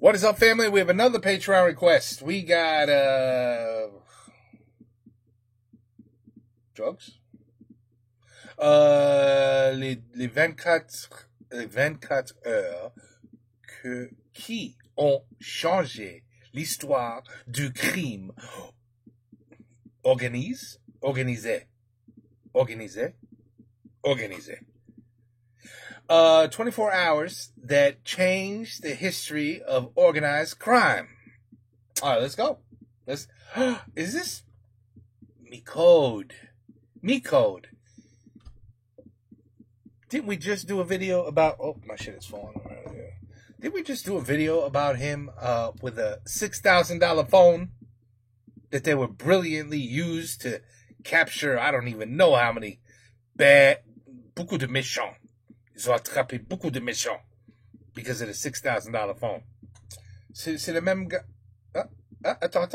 What is up, family? We have another Patreon request. We got, drugs? Les 24 heures qui ont changé l'histoire du crime organisé. 24 hours that changed the history of organized crime. All right, let's go. Is this Me Code? Didn't we just do a video about... Oh, my shit is falling right here. Didn't we just do a video about him with a $6,000 phone that they were brilliantly used to capture, I don't even know how many beaucoup de méchants. Ils ont attrapé beaucoup de méchants because of the $6,000 phone. C'est le même gars. Attends,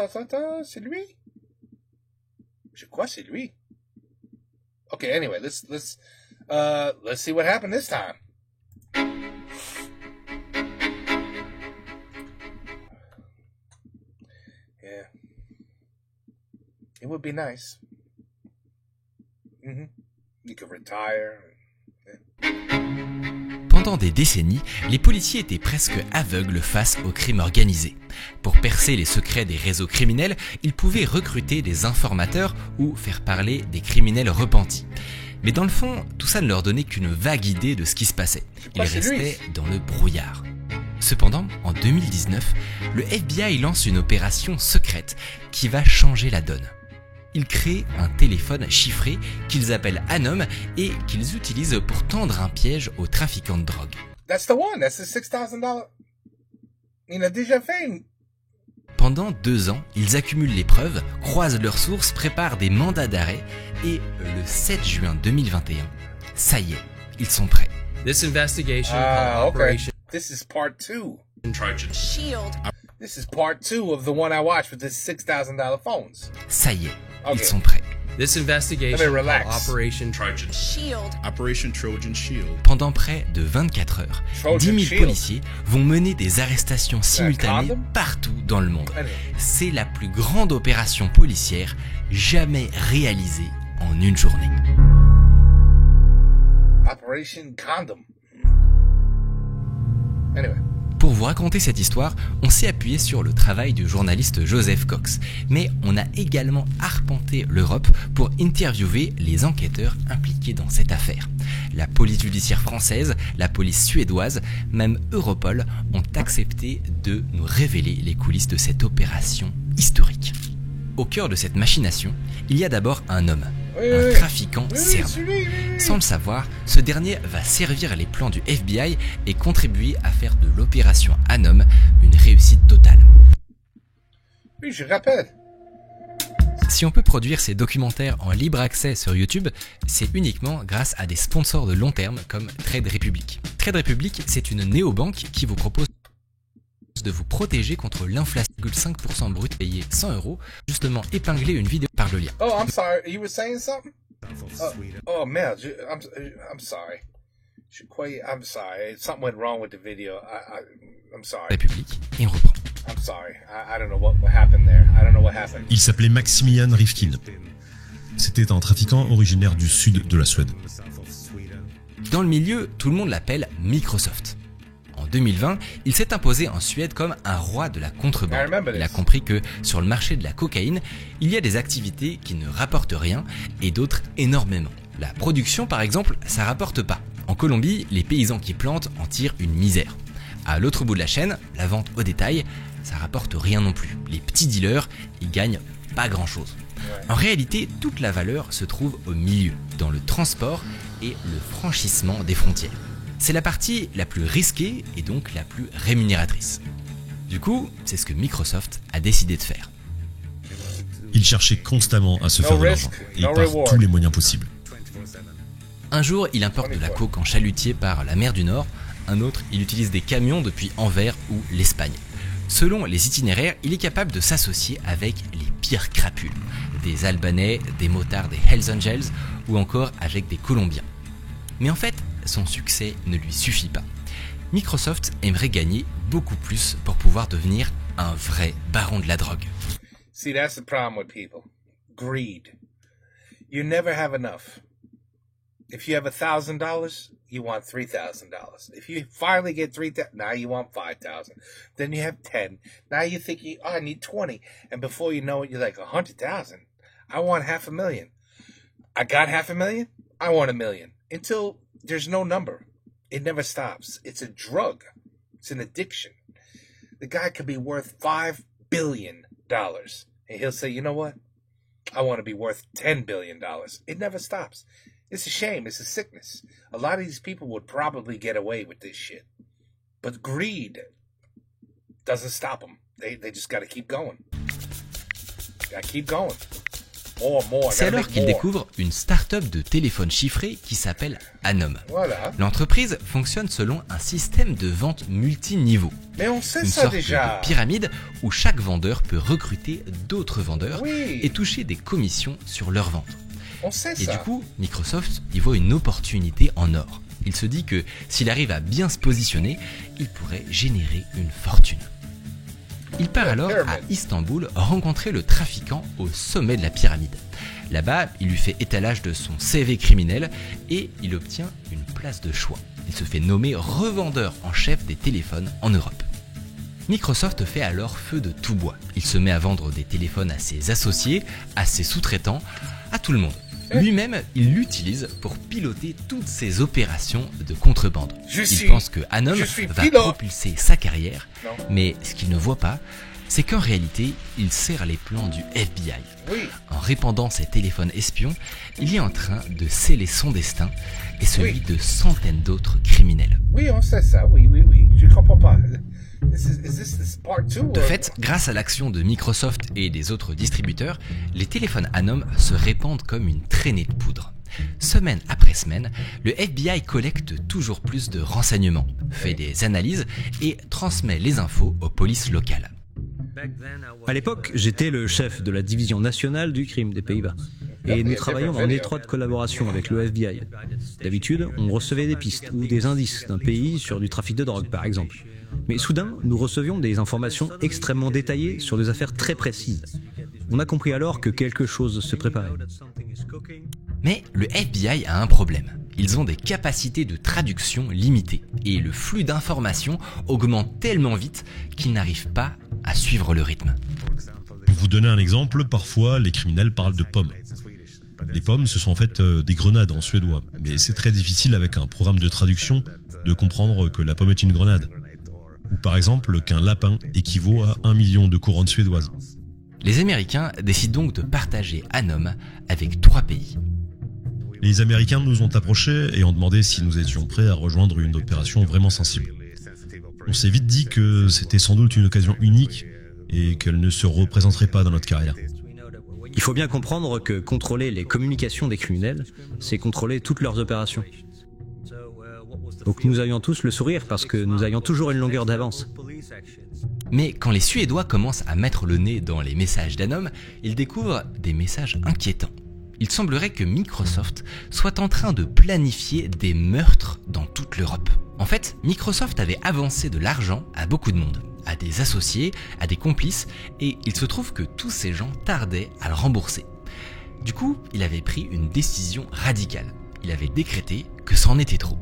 c'est lui? Je crois que c'est lui. Okay, anyway, let's see what happened this time. Yeah. It would be nice. You could retire. Pendant des décennies, les policiers étaient presque aveugles face au crime organisé. Pour percer les secrets des réseaux criminels, ils pouvaient recruter des informateurs ou faire parler des criminels repentis. Mais dans le fond, tout ça ne leur donnait qu'une vague idée de ce qui se passait. Ils restaient dans le brouillard. Cependant, en 2019, le FBI lance une opération secrète qui va changer la donne. Ils créent un téléphone chiffré qu'ils appellent Anom et qu'ils utilisent pour tendre un piège aux trafiquants de drogue. That's the one. That's the $6,000. Il a déjà fait. Pendant 2 ans, ils accumulent les preuves, croisent leurs sources, préparent des mandats d'arrêt et le 7 juin 2021, ça y est, ils sont prêts. This investigation Operation. This is part 2. Trojan Shield. This is part 2 of the one I watched with the $6,000 phones. Ça y est, ils sont prêts. This investigation Operation Trojan Shield. Operation Trojan Shield. Pendant près de 24 heures, 10 000 policiers vont mener des arrestations simultanées partout dans le monde. C'est la plus grande opération policière jamais réalisée en une journée. Operation Condom. Anyway. Pour vous raconter cette histoire, on s'est appuyé sur le travail du journaliste Joseph Cox, mais on a également arpenté l'Europe pour interviewer les enquêteurs impliqués dans cette affaire. La police judiciaire française, la police suédoise, même Europol ont accepté de nous révéler les coulisses de cette opération historique. Au cœur de cette machination, il y a d'abord un homme, un trafiquant serbe. Sans le savoir, ce dernier va servir les plans du FBI et contribuer à faire de l'opération Anom une réussite totale. Oui, je rappelle. Si on peut produire ces documentaires en libre accès sur YouTube, c'est uniquement grâce à des sponsors de long terme comme Trade Republic. Trade Republic, c'est une néobanque qui vous propose de vous protéger contre l'inflation. 5% brut payé 100 €, justement épingler une vidéo par le lien. Oh, I'm sorry. You were saying something? Oh merde, I'm sorry. I'm sorry. Something went wrong with the video. I'm sorry. République, et on reprend. I'm sorry. I don't know what happened there. I don't know what happened. Il s'appelait Maximilian Rifkin. C'était un trafiquant originaire du sud de la Suède. Dans le milieu, tout le monde l'appelle Microsoft. En 2020, il s'est imposé en Suède comme un roi de la contrebande. Il a compris que sur le marché de la cocaïne, il y a des activités qui ne rapportent rien et d'autres énormément. La production, par exemple, ça rapporte pas. En Colombie, les paysans qui plantent en tirent une misère. À l'autre bout de la chaîne, la vente au détail, ça rapporte rien non plus. Les petits dealers, ils gagnent pas grand-chose. En réalité, toute la valeur se trouve au milieu, dans le transport et le franchissement des frontières. C'est la partie la plus risquée et donc la plus rémunératrice. Du coup, c'est ce que Microsoft a décidé de faire. Il cherchait constamment à se faire de l'argent, et par tous les moyens possibles. Un jour, il importe de la coke en chalutier par la mer du Nord. Un autre, il utilise des camions depuis Anvers ou l'Espagne. Selon les itinéraires, il est capable de s'associer avec les pires crapules. Des Albanais, des motards des Hells Angels ou encore avec des Colombiens. Mais en fait, son succès ne lui suffit pas. Microsoft aimerait gagner beaucoup plus pour pouvoir devenir un vrai baron de la drogue. See, that's the problem with people. Greed. You never have enough. If you have $1,000, you want $3,000. If you finally get $3,000, now you want $5,000. Then you have 10. Now you think, I need 20. And before you know it, you're like, 100,000. I want $500,000. I got $500,000. I want $1 million. Until there's no number. It never stops. It's a drug. It's an addiction. The guy could be worth $5 billion. And he'll say, you know what? I want to be worth $10 billion. It never stops. It's a shame. It's a sickness. A lot of these people would probably get away with this shit. But greed doesn't stop them. They just got to keep going. Got to keep going. More. C'est alors qu'il découvre une start-up de téléphone chiffré qui s'appelle Anom. Voilà. L'entreprise fonctionne selon un système de vente multiniveau. Mais on sait une ça sorte déjà. De pyramide où chaque vendeur peut recruter d'autres vendeurs et toucher des commissions sur leurs ventes. On sait et ça. Du coup, Microsoft y voit une opportunité en or. Il se dit que s'il arrive à bien se positionner, il pourrait générer une fortune. Il part alors à Istanbul rencontrer le trafiquant au sommet de la pyramide. Là-bas, il lui fait étalage de son CV criminel et il obtient une place de choix. Il se fait nommer revendeur en chef des téléphones en Europe. Microsoft fait alors feu de tout bois. Il se met à vendre des téléphones à ses associés, à ses sous-traitants, à tout le monde. Lui-même, il l'utilise pour piloter toutes ses opérations de contrebande. Il pense que Anom va propulser sa carrière, mais ce qu'il ne voit pas, c'est qu'en réalité, il sert les plans du FBI. En répandant ses téléphones espions, il est en train de sceller son destin et celui de centaines d'autres criminels. Oui, on sait ça, oui. Je ne comprends pas. De fait, grâce à l'action de Microsoft et des autres distributeurs, les téléphones Anom se répandent comme une traînée de poudre. Semaine après semaine, le FBI collecte toujours plus de renseignements, fait des analyses et transmet les infos aux polices locales. À l'époque, j'étais le chef de la division nationale du crime des Pays-Bas. Et nous travaillons en étroite collaboration avec le FBI. D'habitude, on recevait des pistes ou des indices d'un pays sur du trafic de drogue, par exemple. Mais soudain, nous recevions des informations extrêmement détaillées sur des affaires très précises. On a compris alors que quelque chose se préparait. Mais le FBI a un problème. Ils ont des capacités de traduction limitées. Et le flux d'informations augmente tellement vite qu'ils n'arrivent pas à suivre le rythme. Pour vous donner un exemple, parfois les criminels parlent de pommes. Les pommes, ce sont en fait des grenades en suédois. Mais c'est très difficile avec un programme de traduction de comprendre que la pomme est une grenade. Ou par exemple qu'un lapin équivaut à 1 million de couronnes suédoises. Les Américains décident donc de partager Anom avec 3 pays. Les Américains nous ont approchés et ont demandé si nous étions prêts à rejoindre une opération vraiment sensible. On s'est vite dit que c'était sans doute une occasion unique et qu'elle ne se représenterait pas dans notre carrière. Il faut bien comprendre que contrôler les communications des criminels, c'est contrôler toutes leurs opérations. Donc nous avions tous le sourire parce que nous avions toujours une longueur d'avance. Mais quand les Suédois commencent à mettre le nez dans les messages d'Anom, ils découvrent des messages inquiétants. Il semblerait que Microsoft soit en train de planifier des meurtres dans toute l'Europe. En fait, Microsoft avait avancé de l'argent à beaucoup de monde, à des associés, à des complices, et il se trouve que tous ces gens tardaient à le rembourser. Du coup, il avait pris une décision radicale. Il avait décrété que c'en était trop.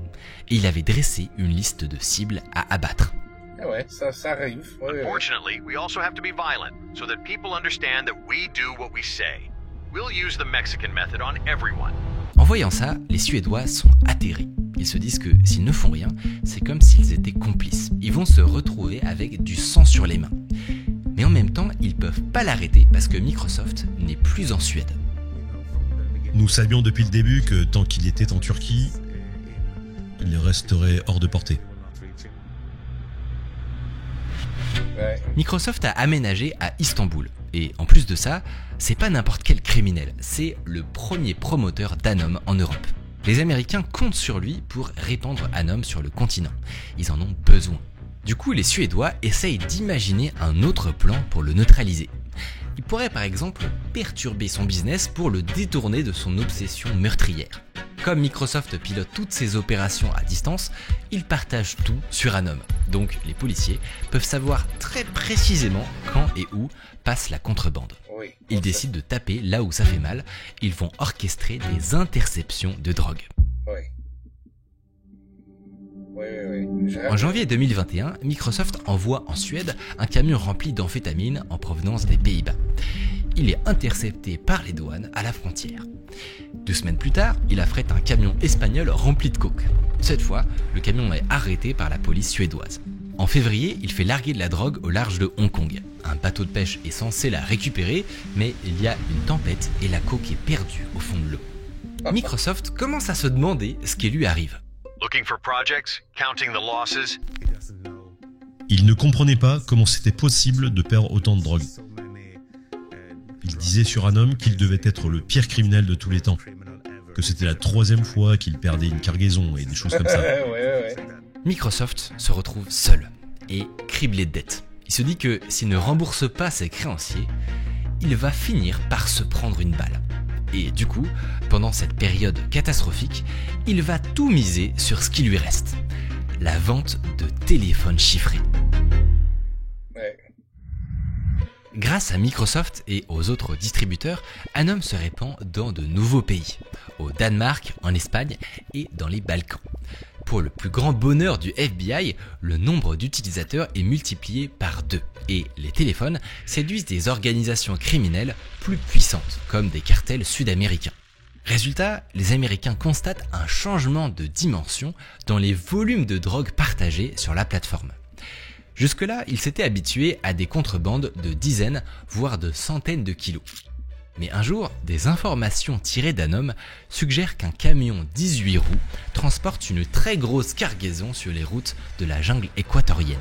Et il avait dressé une liste de cibles à abattre. Ouais, ça arrive. Unfortunately, we also have to be violent so that people understand that we do what we say. We'll use the Mexican method on everyone. En voyant ça, les Suédois sont atterrés. Ils se disent que s'ils ne font rien, c'est comme s'ils étaient complices. Ils vont se retrouver avec du sang sur les mains. Mais en même temps, ils peuvent pas l'arrêter parce que Microsoft n'est plus en Suède. Nous savions depuis le début que tant qu'il était en Turquie, il resterait hors de portée. Microsoft a aménagé à Istanbul. Et en plus de ça, c'est pas n'importe quel criminel, c'est le premier promoteur d'Anom en Europe. Les Américains comptent sur lui pour répandre Anom sur le continent. Ils en ont besoin. Du coup, les Suédois essayent d'imaginer un autre plan pour le neutraliser. Ils pourraient par exemple perturber son business pour le détourner de son obsession meurtrière. comme Microsoft pilote toutes ses opérations à distance, il partage tout sur Anom. Donc les policiers peuvent savoir très précisément quand et où passe la contrebande. Ils décident de taper là où ça fait mal. Ils vont orchestrer des interceptions de drogue. En janvier 2021, Microsoft envoie en Suède un camion rempli d'amphétamine en provenance des Pays-Bas. Il est intercepté par les douanes à la frontière. 2 semaines plus tard, il affrète un camion espagnol rempli de coke. Cette fois, le camion est arrêté par la police suédoise. En février, il fait larguer de la drogue au large de Hong Kong. Un bateau de pêche est censé la récupérer, mais il y a une tempête et la coke est perdue au fond de l'eau. Microsoft commence à se demander ce qui lui arrive. Il ne comprenait pas comment c'était possible de perdre autant de drogue. Il disait sur Anom qu'il devait être le pire criminel de tous les temps, que c'était la 3e fois qu'il perdait une cargaison et des choses comme ça. Microsoft se retrouve seul et criblé de dettes. Il se dit que s'il ne rembourse pas ses créanciers, il va finir par se prendre une balle. Et du coup, pendant cette période catastrophique, il va tout miser sur ce qui lui reste. La vente de téléphones chiffrés. Grâce à Microsoft et aux autres distributeurs, Anom se répand dans de nouveaux pays, au Danemark, en Espagne et dans les Balkans. Pour le plus grand bonheur du FBI, le nombre d'utilisateurs est multiplié par 2 et les téléphones séduisent des organisations criminelles plus puissantes, comme des cartels sud-américains. Résultat, les Américains constatent un changement de dimension dans les volumes de drogue partagés sur la plateforme. Jusque-là, ils s'étaient habitués à des contrebandes de dizaines, voire de centaines de kilos. Mais un jour, des informations tirées d'Anom suggèrent qu'un camion 18 roues transporte une très grosse cargaison sur les routes de la jungle équatorienne.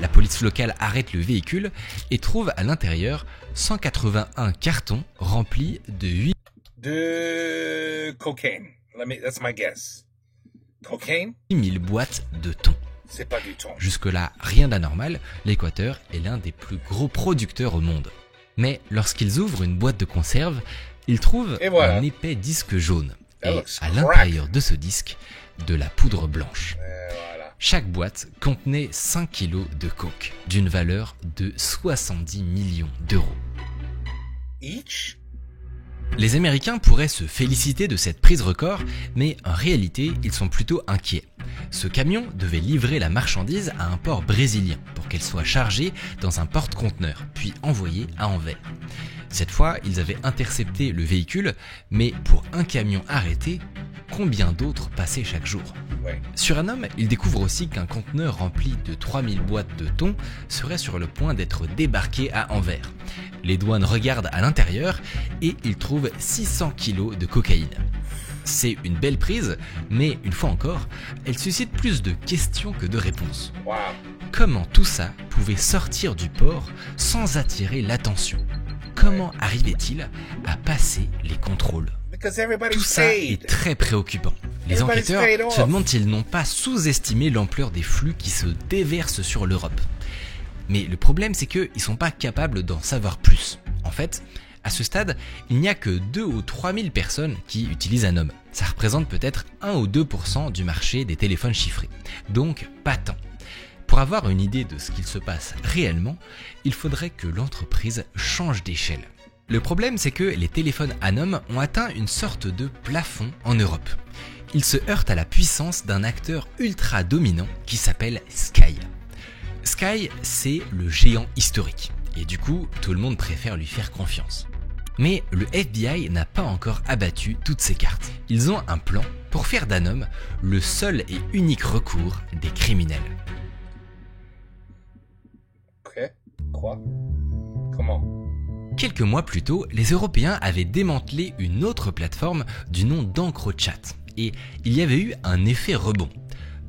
La police locale arrête le véhicule et trouve à l'intérieur 181 cartons remplis de 8 de cocaine. That's my guess. Cocaine? 000 boîtes de thon. C'est pas du thon. Jusque-là, rien d'anormal, l'Équateur est l'un des plus gros producteurs au monde. Mais lorsqu'ils ouvrent une boîte de conserve, ils trouvent un épais disque jaune. Et à l'intérieur de ce disque, de la poudre blanche. Chaque boîte contenait 5 kilos de coke, d'une valeur de 70 millions d'euros. Each? Les Américains pourraient se féliciter de cette prise record, mais en réalité, ils sont plutôt inquiets. Ce camion devait livrer la marchandise à un port brésilien pour qu'elle soit chargée dans un porte-conteneur, puis envoyée à Anvers. Cette fois, ils avaient intercepté le véhicule, mais pour un camion arrêté, combien d'autres passaient chaque jour ? Sur Anom, ils découvrent aussi qu'un conteneur rempli de 3000 boîtes de thon serait sur le point d'être débarqué à Anvers. Les douanes regardent à l'intérieur et ils trouvent 600 kilos de cocaïne. C'est une belle prise, mais une fois encore, elle suscite plus de questions que de réponses. Comment tout ça pouvait sortir du port sans attirer l'attention ? Comment arrivait-il à passer les contrôles ? Tout ça est très préoccupant. Les enquêteurs se demandent s'ils n'ont pas sous-estimé l'ampleur des flux qui se déversent sur l'Europe. Mais le problème, c'est qu'ils ne sont pas capables d'en savoir plus. En fait, à ce stade, il n'y a que 2 ou 3 000 personnes qui utilisent Anom. Ça représente peut-être 1 ou 2% du marché des téléphones chiffrés. Donc, pas tant. Pour avoir une idée de ce qu'il se passe réellement, il faudrait que l'entreprise change d'échelle. Le problème, c'est que les téléphones Anom ont atteint une sorte de plafond en Europe. Ils se heurtent à la puissance d'un acteur ultra dominant qui s'appelle Sky. Sky, c'est le géant historique, et du coup, tout le monde préfère lui faire confiance. Mais le FBI n'a pas encore abattu toutes ses cartes. Ils ont un plan pour faire d'Anom le seul et unique recours des criminels. Ok. Quoi ? Comment ? Quelques mois plus tôt, les Européens avaient démantelé une autre plateforme du nom d'EncroChat, et il y avait eu un effet rebond.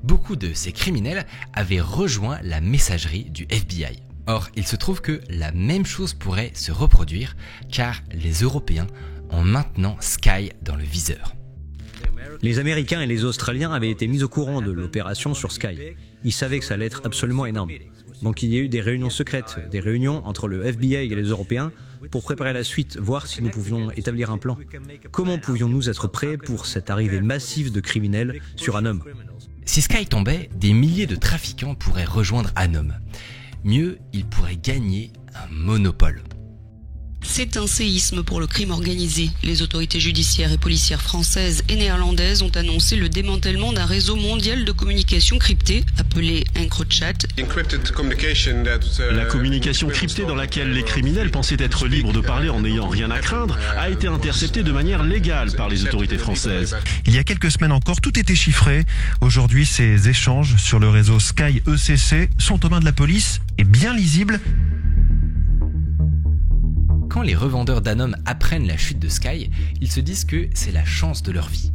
Beaucoup de ces criminels avaient rejoint la messagerie du FBI. Or, il se trouve que la même chose pourrait se reproduire, car les Européens ont maintenant Sky dans le viseur. Les Américains et les Australiens avaient été mis au courant de l'opération sur Sky. Ils savaient que ça allait être absolument énorme. Donc il y a eu des réunions secrètes, des réunions entre le FBI et les Européens pour préparer la suite, voir si nous pouvions établir un plan. Comment pouvions-nous être prêts pour cette arrivée massive de criminels sur un homme ? Si Sky tombait, des milliers de trafiquants pourraient rejoindre Anom. Mieux, ils pourraient gagner un monopole. C'est un séisme pour le crime organisé. Les autorités judiciaires et policières françaises et néerlandaises ont annoncé le démantèlement d'un réseau mondial de communication cryptée appelé EncroChat. La communication cryptée dans laquelle les criminels pensaient être libres de parler en n'ayant rien à craindre a été interceptée de manière légale par les autorités françaises. Il y a quelques semaines encore, tout était chiffré. Aujourd'hui, ces échanges sur le réseau Sky ECC sont aux mains de la police et bien lisibles. Quand les revendeurs d'Anom apprennent la chute de Sky, ils se disent que c'est la chance de leur vie.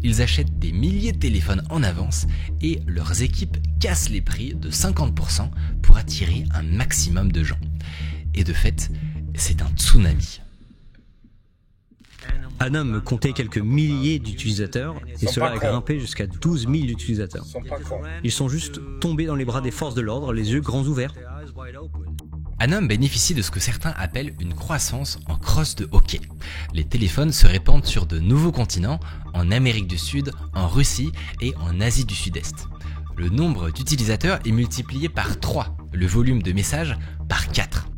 Ils achètent des milliers de téléphones en avance et leurs équipes cassent les prix de 50% pour attirer un maximum de gens. Et de fait, c'est un tsunami. Anom comptait quelques milliers d'utilisateurs et cela a grimpé jusqu'à 12 000 utilisateurs. Ils sont juste tombés dans les bras des forces de l'ordre, les yeux grands ouverts. Anom bénéficie de ce que certains appellent une croissance en crosse de hockey. Les téléphones se répandent sur de nouveaux continents, en Amérique du Sud, en Russie et en Asie du Sud-Est. Le nombre d'utilisateurs est multiplié par 3, le volume de messages par 4.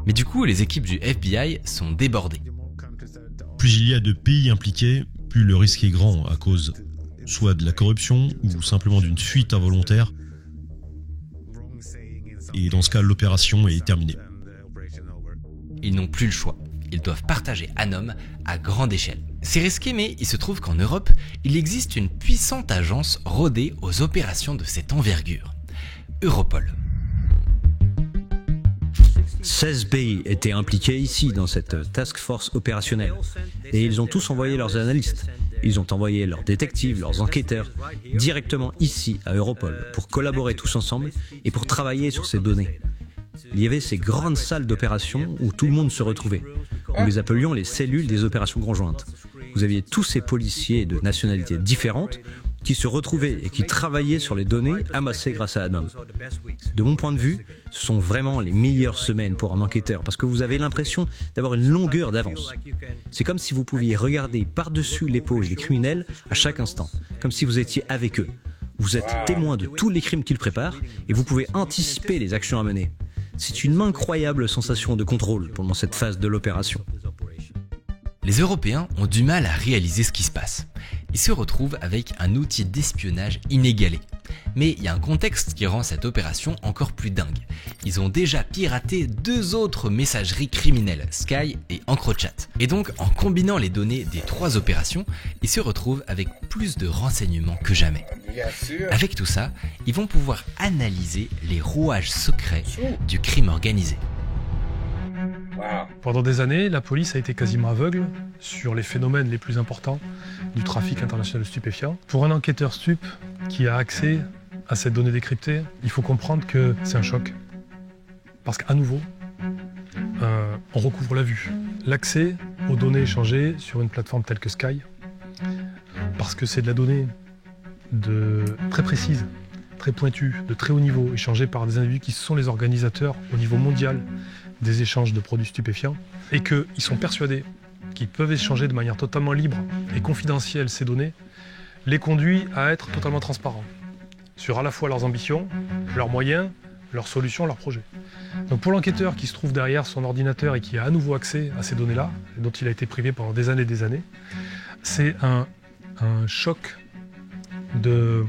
Mais du coup, les équipes du FBI sont débordées. Plus il y a de pays impliqués, plus le risque est grand à cause soit de la corruption ou simplement d'une fuite involontaire. Et dans ce cas, l'opération est terminée. Ils n'ont plus le choix. Ils doivent partager Anom à grande échelle. C'est risqué, mais il se trouve qu'en Europe, il existe une puissante agence rodée aux opérations de cette envergure. Europol. 16 pays étaient impliqués ici dans cette task force opérationnelle. Et ils ont tous envoyé leurs analystes. Ils ont envoyé leurs détectives, leurs enquêteurs, directement ici à Europol, pour collaborer tous ensemble et pour travailler sur ces données. Il y avait ces grandes salles d'opération où tout le monde se retrouvait. Nous les appelions les cellules des opérations conjointes. Vous aviez tous ces policiers de nationalités différentes qui se retrouvaient et qui travaillaient sur les données amassées grâce à Anom. De mon point de vue, ce sont vraiment les meilleures semaines pour un enquêteur parce que vous avez l'impression d'avoir une longueur d'avance. C'est comme si vous pouviez regarder par-dessus l'épaule des criminels à chaque instant, comme si vous étiez avec eux. Vous êtes témoin de tous les crimes qu'ils préparent et vous pouvez anticiper les actions à mener. C'est une incroyable sensation de contrôle pendant cette phase de l'opération. Les Européens ont du mal à réaliser ce qui se passe. Ils se retrouvent avec un outil d'espionnage inégalé. Mais il y a un contexte qui rend cette opération encore plus dingue. Ils ont déjà piraté 2 autres messageries criminelles, Sky et EncroChat. Et donc, en combinant les données des 3 opérations, ils se retrouvent avec plus de renseignements que jamais. Avec tout ça, ils vont pouvoir analyser les rouages secrets du crime organisé. Pendant des années, la police a été quasiment aveugle sur les phénomènes les plus importants du trafic international de stupéfiants. Pour un enquêteur stup qui a accès à cette donnée décryptée, il faut comprendre que c'est un choc. Parce qu'à nouveau, on recouvre la vue. L'accès aux données échangées sur une plateforme telle que Sky, parce que c'est de la donnée très précise, très pointue, de très haut niveau, échangée par des individus qui sont les organisateurs au niveau mondial des échanges de produits stupéfiants et qu'ils sont persuadés qu'ils peuvent échanger de manière totalement libre et confidentielle ces données, les conduit à être totalement transparents sur à la fois leurs ambitions, leurs moyens, leurs solutions, leurs projets. Donc pour l'enquêteur qui se trouve derrière son ordinateur et qui a à nouveau accès à ces données-là, dont il a été privé pendant des années, c'est un choc de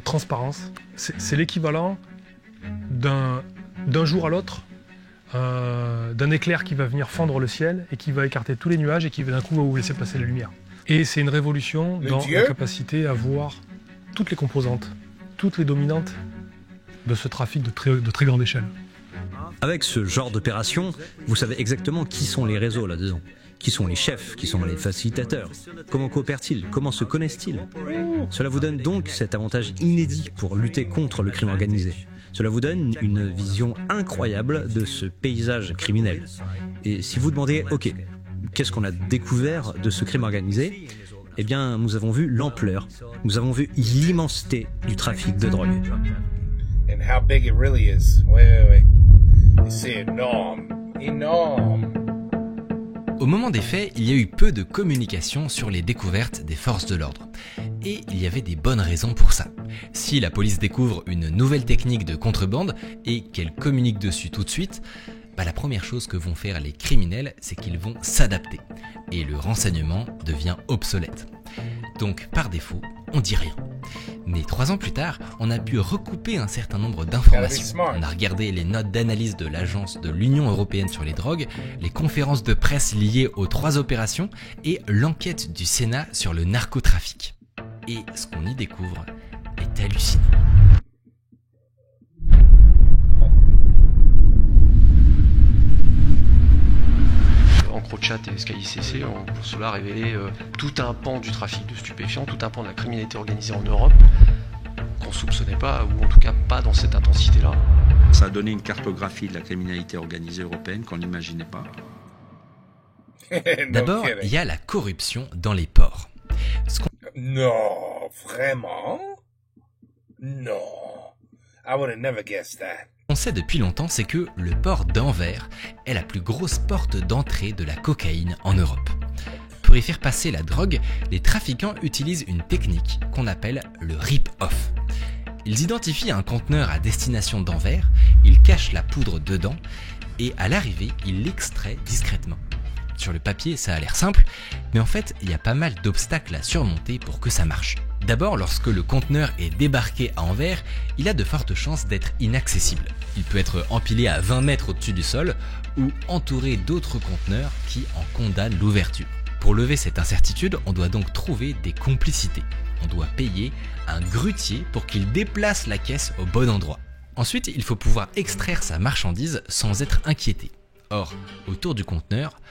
transparence. C'est l'équivalent d'un jour à l'autre, d'un éclair qui va venir fendre le ciel et qui va écarter tous les nuages et qui d'un coup va vous laisser passer la lumière. Et c'est une révolution dans la capacité à voir toutes les composantes, toutes les dominantes de ce trafic de très grande échelle. Avec ce genre d'opération, vous savez exactement qui sont les réseaux là-dedans, qui sont les chefs, qui sont les facilitateurs, comment coopèrent-ils, comment se connaissent-ils. Cela vous donne donc cet avantage inédit pour lutter contre le crime organisé. Cela vous donne une vision incroyable de ce paysage criminel. Et si vous demandez, ok, qu'est-ce qu'on a découvert de ce crime organisé ? Eh bien, nous avons vu l'ampleur, nous avons vu l'immensité du trafic de drogue. and how big it really is. Wait. C'est énorme. Au moment des faits, il y a eu peu de communication sur les découvertes des forces de l'ordre. Et il y avait des bonnes raisons pour ça. Si la police découvre une nouvelle technique de contrebande et qu'elle communique dessus tout de suite, la première chose que vont faire les criminels, c'est qu'ils vont s'adapter. Et le renseignement devient obsolète. Donc, par défaut, on dit rien. Mais 3 ans plus tard, on a pu recouper un certain nombre d'informations. On a regardé les notes d'analyse de l'Agence de l'Union européenne sur les drogues, les conférences de presse liées aux 3 opérations et l'enquête du Sénat sur le narcotrafic. Et ce qu'on y découvre est hallucinant. EncroChat et SkyICC ont pour cela révélé tout un pan du trafic de stupéfiants, tout un pan de la criminalité organisée en Europe qu'on soupçonnait pas, ou en tout cas pas dans cette intensité-là. Ça a donné une cartographie de la criminalité organisée européenne qu'on n'imaginait pas. D'abord, il y a la corruption dans les ports. Non, vraiment? Non. I would have never guessed that. On sait depuis longtemps, c'est que le port d'Anvers est la plus grosse porte d'entrée de la cocaïne en Europe. Pour y faire passer la drogue, les trafiquants utilisent une technique qu'on appelle le rip-off. Ils identifient un conteneur à destination d'Anvers, ils cachent la poudre dedans et à l'arrivée, ils l'extraient discrètement. Sur le papier, ça a l'air simple, mais en fait, il y a pas mal d'obstacles à surmonter pour que ça marche. D'abord, lorsque le conteneur est débarqué à Anvers, il a de fortes chances d'être inaccessible. Il peut être empilé à 20 mètres au-dessus du sol ou entouré d'autres conteneurs qui en condamnent l'ouverture. Pour lever cette incertitude, on doit donc trouver des complicités. On doit payer un grutier pour qu'il déplace la caisse au bon endroit. Ensuite, il faut pouvoir extraire sa marchandise sans être inquiété. Or, autour du conteneur,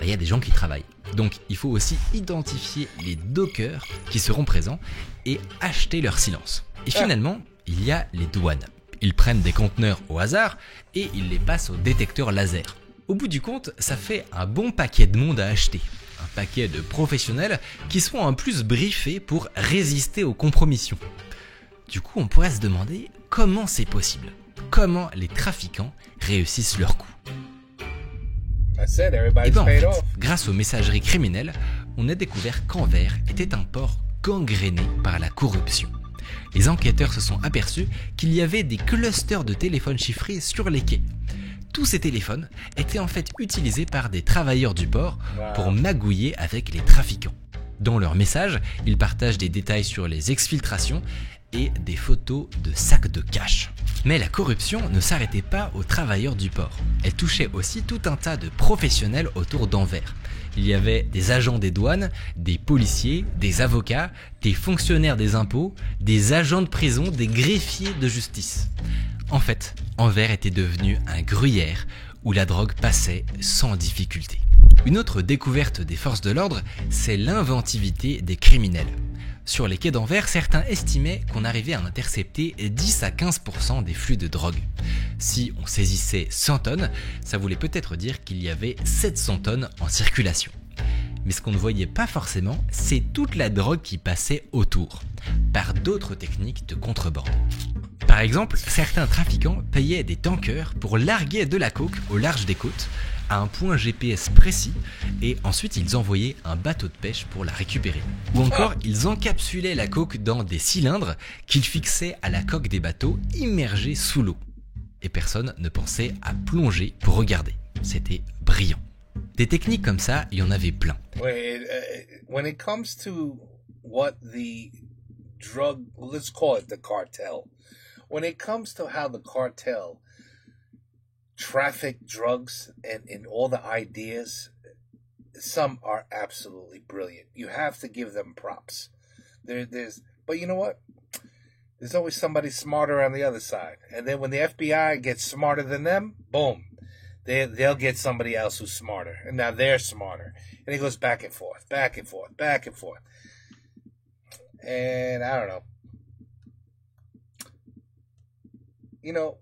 il y a des gens qui travaillent. Donc, il faut aussi identifier les dockers qui seront présents et acheter leur silence. Et finalement, il y a les douanes. Ils prennent des conteneurs au hasard et ils les passent au détecteur laser. Au bout du compte, ça fait un bon paquet de monde à acheter. Un paquet de professionnels qui sont en plus briefés pour résister aux compromissions. Du coup, on pourrait se demander comment c'est possible. Comment les trafiquants réussissent leur coup. Et en fait, grâce aux messageries criminelles, on a découvert qu'Anvers était un port gangréné par la corruption. Les enquêteurs se sont aperçus qu'il y avait des clusters de téléphones chiffrés sur les quais. Tous ces téléphones étaient en fait utilisés par des travailleurs du port pour magouiller avec les trafiquants. Dans leurs messages, ils partagent des détails sur les exfiltrations et des photos de sacs de cash. Mais la corruption ne s'arrêtait pas aux travailleurs du port. Elle touchait aussi tout un tas de professionnels autour d'Anvers. Il y avait des agents des douanes, des policiers, des avocats, des fonctionnaires des impôts, des agents de prison, des greffiers de justice. En fait, Anvers était devenu un gruyère où la drogue passait sans difficulté. Une autre découverte des forces de l'ordre, c'est l'inventivité des criminels. Sur les quais d'Anvers, certains estimaient qu'on arrivait à intercepter 10 à 15% des flux de drogue. Si on saisissait 100 tonnes, ça voulait peut-être dire qu'il y avait 700 tonnes en circulation. Mais ce qu'on ne voyait pas forcément, c'est toute la drogue qui passait autour, par d'autres techniques de contrebande. Par exemple, certains trafiquants payaient des tankers pour larguer de la coke au large des côtes, à un point GPS précis, et ensuite ils envoyaient un bateau de pêche pour la récupérer. Ou encore, ils encapsulaient la coke dans des cylindres qu'ils fixaient à la coque des bateaux immergés sous l'eau. Et personne ne pensait à plonger pour regarder. C'était brillant. Des techniques comme ça, il y en avait plein. When it comes to what the drug, let's call it the cartel. When it comes to how the cartel traffic drugs and all the ideas, some are absolutely brilliant. You have to give them props. But you know what? There's always somebody smarter on the other side. And then when the FBI gets smarter than them, boom, they'll get somebody else who's smarter. And now they're smarter. And it goes back and forth, back and forth, back and forth. And I don't know. You know,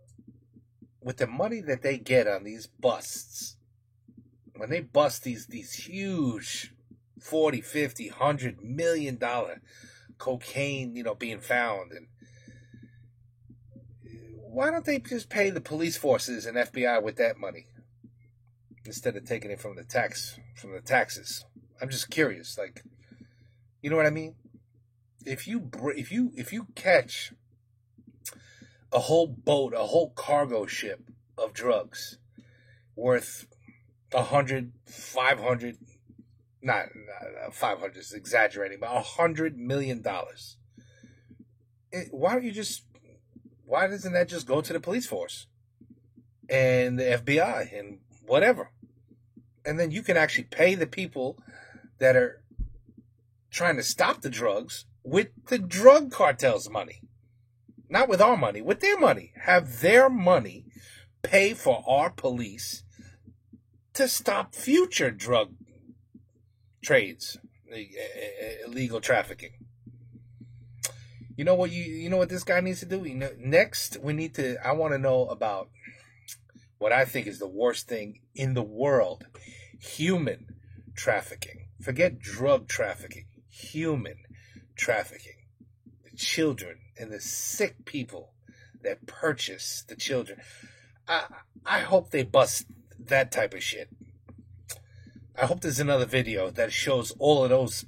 with the money that they get on these busts, when they bust these huge $40, $50, $100 million cocaine, being found, and why don't they just pay the police forces and FBI with that money instead of taking it from the taxes? I'm just curious, like, you know what I mean? If you catch a whole boat, a whole cargo ship of drugs worth 100, 500, not 500 is exaggerating, but $100 million. Why doesn't that just go to the police force and the FBI and whatever? And then you can actually pay the people that are trying to stop the drugs with the drug cartel's money. Not with our money, with their money. Have their money pay for our police to stop future drug trades, illegal trafficking. You know what this guy needs to do? Next, I want to know about what I think is the worst thing in the world. Human trafficking. Forget drug trafficking. Human trafficking. The children and the sick people that purchase the children. I hope they bust that type of shit. I hope there's another video that shows all of those.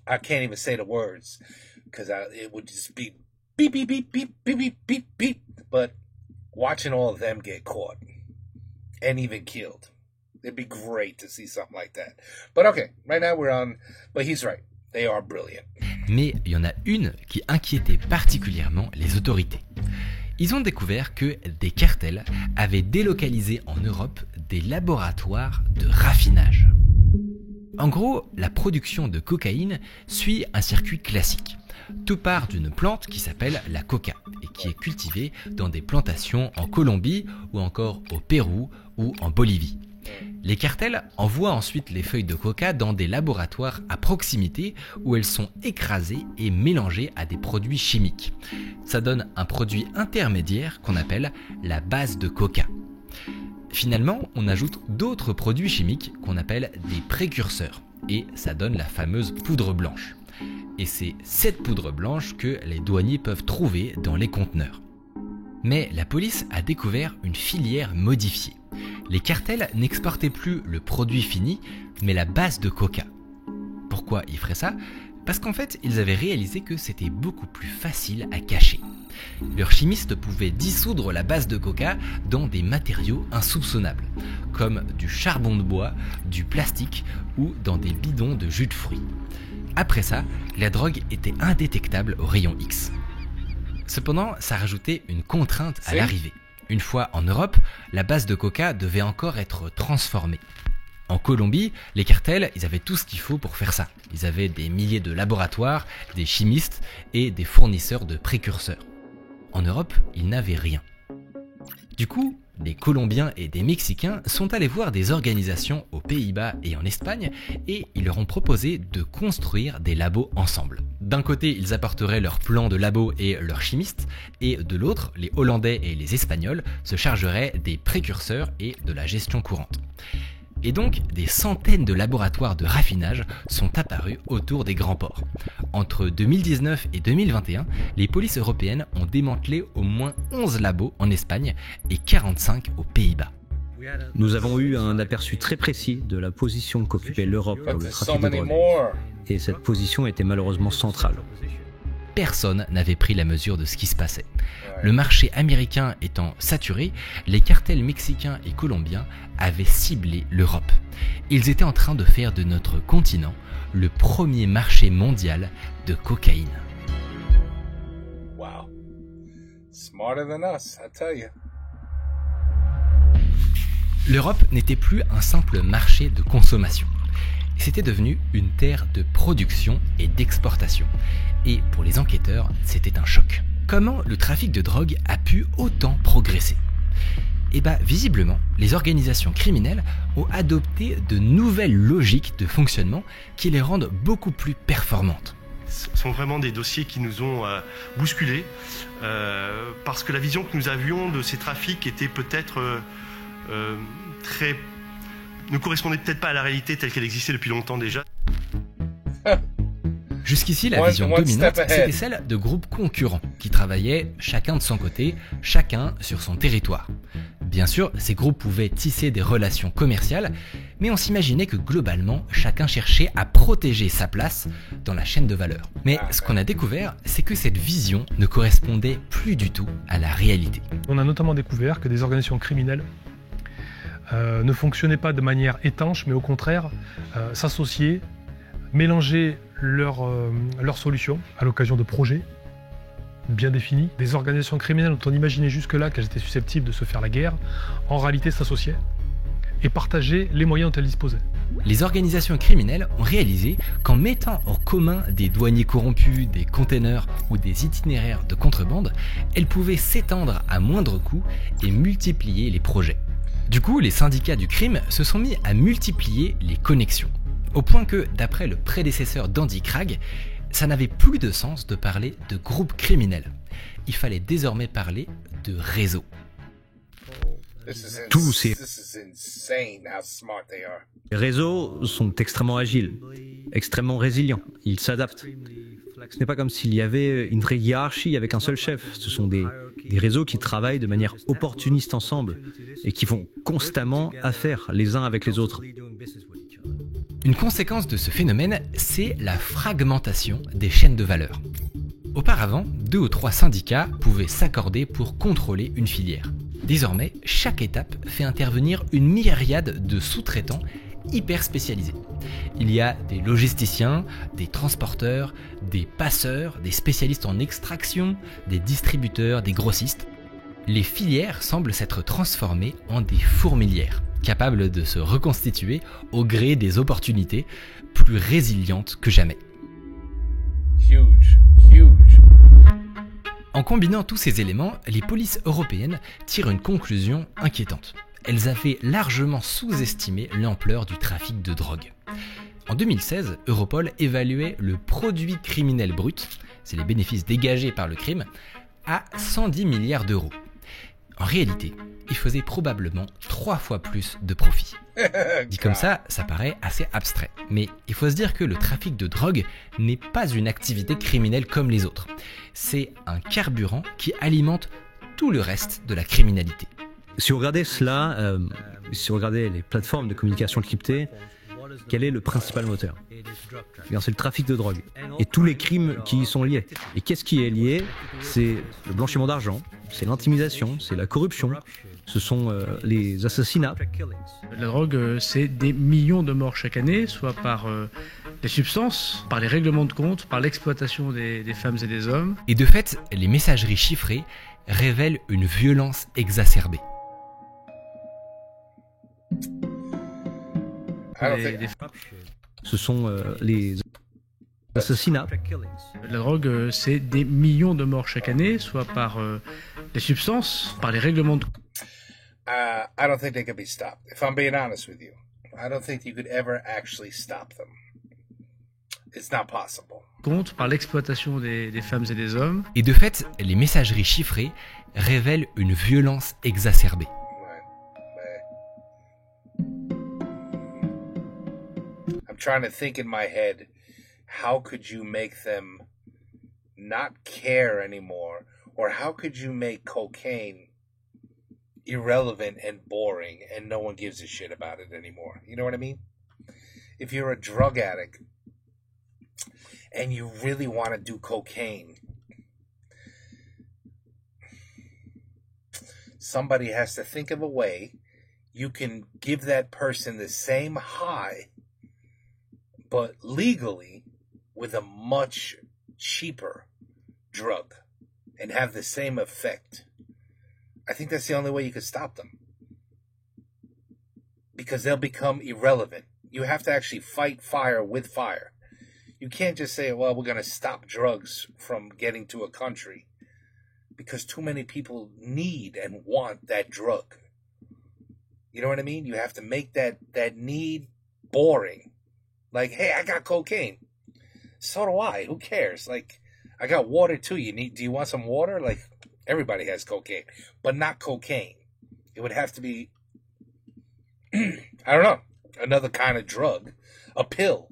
I can't even say the words because it would just be beep, beep, beep, beep, beep, beep, beep, beep. But watching all of them get caught and even killed, it'd be great to see something like that. But okay, right now we're on. But he's right. They are brilliant. Mais il y en a une qui inquiétait particulièrement les autorités. Ils ont découvert que des cartels avaient délocalisé en Europe des laboratoires de raffinage. En gros, la production de cocaïne suit un circuit classique. Tout part d'une plante qui s'appelle la coca et qui est cultivée dans des plantations en Colombie ou encore au Pérou ou en Bolivie. Les cartels envoient ensuite les feuilles de coca dans des laboratoires à proximité où elles sont écrasées et mélangées à des produits chimiques. Ça donne un produit intermédiaire qu'on appelle la base de coca. Finalement, on ajoute d'autres produits chimiques qu'on appelle des précurseurs et ça donne la fameuse poudre blanche. Et c'est cette poudre blanche que les douaniers peuvent trouver dans les conteneurs. Mais la police a découvert une filière modifiée. Les cartels n'exportaient plus le produit fini, mais la base de coca. Pourquoi ils feraient ça ? Parce qu'en fait, ils avaient réalisé que c'était beaucoup plus facile à cacher. Leurs chimistes pouvaient dissoudre la base de coca dans des matériaux insoupçonnables, comme du charbon de bois, du plastique ou dans des bidons de jus de fruits. Après ça, la drogue était indétectable au rayon X. Cependant, ça rajoutait une contrainte à l'arrivée. Une fois en Europe, la base de coca devait encore être transformée. En Colombie, les cartels, ils avaient tout ce qu'il faut pour faire ça. Ils avaient des milliers de laboratoires, des chimistes et des fournisseurs de précurseurs. En Europe, ils n'avaient rien. Du coup, des Colombiens et des Mexicains sont allés voir des organisations aux Pays-Bas et en Espagne et ils leur ont proposé de construire des labos ensemble. D'un côté, ils apporteraient leurs plans de labo et leurs chimistes, et de l'autre, les Hollandais et les Espagnols se chargeraient des précurseurs et de la gestion courante. Et donc, des centaines de laboratoires de raffinage sont apparus autour des grands ports. Entre 2019 et 2021, les polices européennes ont démantelé au moins 11 labos en Espagne et 45 aux Pays-Bas. Nous avons eu un aperçu très précis de la position qu'occupait l'Europe pour le trafic de drogue. Et cette position était malheureusement centrale. Personne n'avait pris la mesure de ce qui se passait. Le marché américain étant saturé, les cartels mexicains et colombiens avaient ciblé l'Europe. Ils étaient en train de faire de notre continent le premier marché mondial de cocaïne. Wow. Smarter than us, I tell you. L'Europe n'était plus un simple marché de consommation. C'était devenu une terre de production et d'exportation. Et pour les enquêteurs, c'était un choc. Comment le trafic de drogue a pu autant progresser ? Eh bien, visiblement, les organisations criminelles ont adopté de nouvelles logiques de fonctionnement qui les rendent beaucoup plus performantes. Ce sont vraiment des dossiers qui nous ont bousculés, parce que la vision que nous avions de ces trafics était peut-être ne correspondait peut-être pas à la réalité telle qu'elle existait depuis longtemps déjà. Jusqu'ici, la vision dominante, c'était celle de groupes concurrents qui travaillaient chacun de son côté, chacun sur son territoire. Bien sûr, ces groupes pouvaient tisser des relations commerciales, mais on s'imaginait que globalement, chacun cherchait à protéger sa place dans la chaîne de valeur. Mais ce qu'on a découvert, c'est que cette vision ne correspondait plus du tout à la réalité. On a notamment découvert que des organisations criminelles ne fonctionnaient pas de manière étanche, mais au contraire, s'associaient, mélanger leurs solutions à l'occasion de projets bien définis. Des organisations criminelles dont on imaginait jusque-là qu'elles étaient susceptibles de se faire la guerre, en réalité s'associaient et partageaient les moyens dont elles disposaient. Les organisations criminelles ont réalisé qu'en mettant en commun des douaniers corrompus, des containers ou des itinéraires de contrebande, elles pouvaient s'étendre à moindre coût et multiplier les projets. Du coup, les syndicats du crime se sont mis à multiplier les connexions. Au point que, d'après le prédécesseur d'Andy Craig, ça n'avait plus de sens de parler de groupe criminel. Il fallait désormais parler de réseau. Tous ces réseaux sont extrêmement agiles, extrêmement résilients, ils s'adaptent. Ce n'est pas comme s'il y avait une vraie hiérarchie avec un seul chef. Ce sont des réseaux qui travaillent de manière opportuniste ensemble et qui font constamment affaire les uns avec les autres. Une conséquence de ce phénomène, c'est la fragmentation des chaînes de valeur. Auparavant, 2 ou 3 syndicats pouvaient s'accorder pour contrôler une filière. Désormais, chaque étape fait intervenir une myriade de sous-traitants hyper spécialisés. Il y a des logisticiens, des transporteurs, des passeurs, des spécialistes en extraction, des distributeurs, des grossistes. Les filières semblent s'être transformées en des fourmilières, capables de se reconstituer au gré des opportunités, plus résilientes que jamais. En combinant tous ces éléments, les polices européennes tirent une conclusion inquiétante. Elles avaient largement sous-estimé l'ampleur du trafic de drogue. En 2016, Europol évaluait le produit criminel brut, c'est les bénéfices dégagés par le crime, à 110 milliards d'euros. En réalité, il faisait probablement 3 fois plus de profit. Dit comme ça paraît assez abstrait. Mais il faut se dire que le trafic de drogue n'est pas une activité criminelle comme les autres. C'est un carburant qui alimente tout le reste de la criminalité. Si vous regardez cela, si vous regardez les plateformes de communication cryptées, quel est le principal moteur ? C'est le trafic de drogue et tous les crimes qui y sont liés. Et qu'est-ce qui est lié ? C'est le blanchiment d'argent, c'est l'intimidation, c'est la corruption, ce sont les assassinats. La drogue, c'est des millions de morts chaque année, soit par des substances, par les règlements de compte, par l'exploitation des femmes et des hommes. Et de fait, les messageries chiffrées révèlent une violence exacerbée. Ce sont les assassinats. La drogue, c'est des millions de morts chaque année, soit par des substances, par les règlements de... I don't think they can be stopped. If I'm being honest with you, I don't think you could ever actually stop them. It's not possible. Compte par l'exploitation des femmes et des hommes. Et de fait, les messageries chiffrées révèlent une violence exacerbée. I'm trying to think in my head, how could you make them not care anymore? Or how could you make cocaine irrelevant and boring and no one gives a shit about it anymore? You know what I mean? If you're a drug addict and you really want to do cocaine, somebody has to think of a way you can give that person the same high, but legally with a much cheaper drug and have the same effect. I think that's the only way you could stop them. Because they'll become irrelevant. You have to actually fight fire with fire. You can't just say, well, we're going to stop drugs from getting to a country. Because too many people need and want that drug. You know what I mean? You have to make that need boring. Like, hey, I got cocaine. So do I. Who cares? Like, I got water too. Do you want some water? Like, everybody has cocaine, but not cocaine. It would have to be, I don't know, another kind of drug, a pill.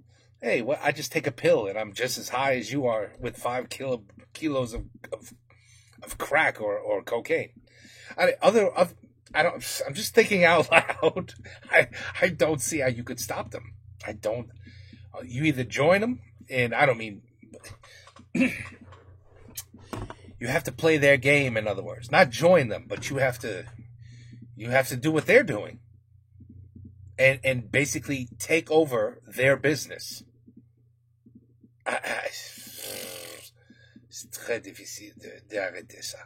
hey, well, I just take a pill and I'm just as high as you are with 5 kilos of crack or cocaine. I'm just thinking out loud. I don't see how you could stop them. I don't. You either join them, and I don't mean. You have to play their game, in other words. Not join them, but you have to do what they're doing. And basically take over their business. C'est très difficile d'arrêter ça.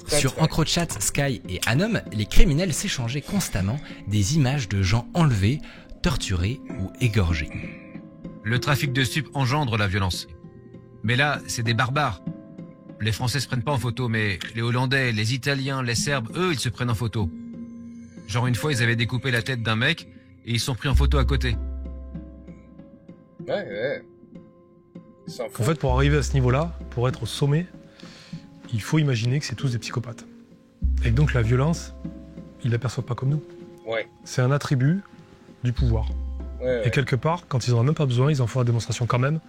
Sur EncroChat, Sky et Anom, les criminels s'échangeaient constamment des images de gens enlevés, torturés ou égorgés. Le trafic de stupes engendre la violence. Mais là, c'est des barbares. Les Français se prennent pas en photo, mais les Hollandais, les Italiens, les Serbes, eux, ils se prennent en photo. Genre une fois, ils avaient découpé la tête d'un mec et ils se sont pris en photo à côté. Ouais. En fait, pour arriver à ce niveau-là, pour être au sommet, il faut imaginer que c'est tous des psychopathes. Et que donc la violence, ils ne l'aperçoivent pas comme nous. Ouais. C'est un attribut du pouvoir. Ouais. Et quelque part, quand ils n'en ont même pas besoin, ils en font la démonstration quand même,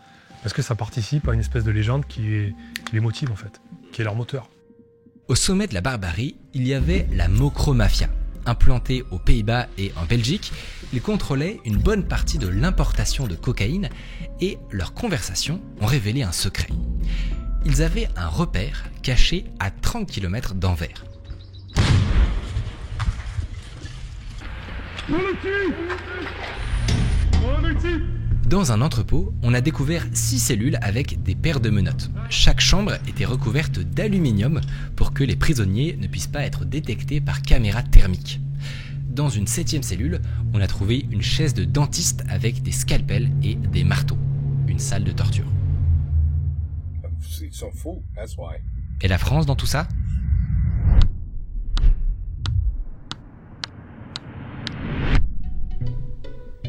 parce que ça participe à une espèce de légende qui les motive en fait, qui est leur moteur. Au sommet de la barbarie, il y avait la Mocro-Mafia. Implantés aux Pays-Bas et en Belgique, ils contrôlaient une bonne partie de l'importation de cocaïne et leurs conversations ont révélé un secret. Ils avaient un repère caché à 30 km d'Anvers. Dans un entrepôt, on a découvert 6 cellules avec des paires de menottes. Chaque chambre était recouverte d'aluminium pour que les prisonniers ne puissent pas être détectés par caméra thermique. Dans une 7e cellule, on a trouvé une chaise de dentiste avec des scalpels et des marteaux. Une salle de torture. Ils sont fous, that's why. Et la France dans tout ça ?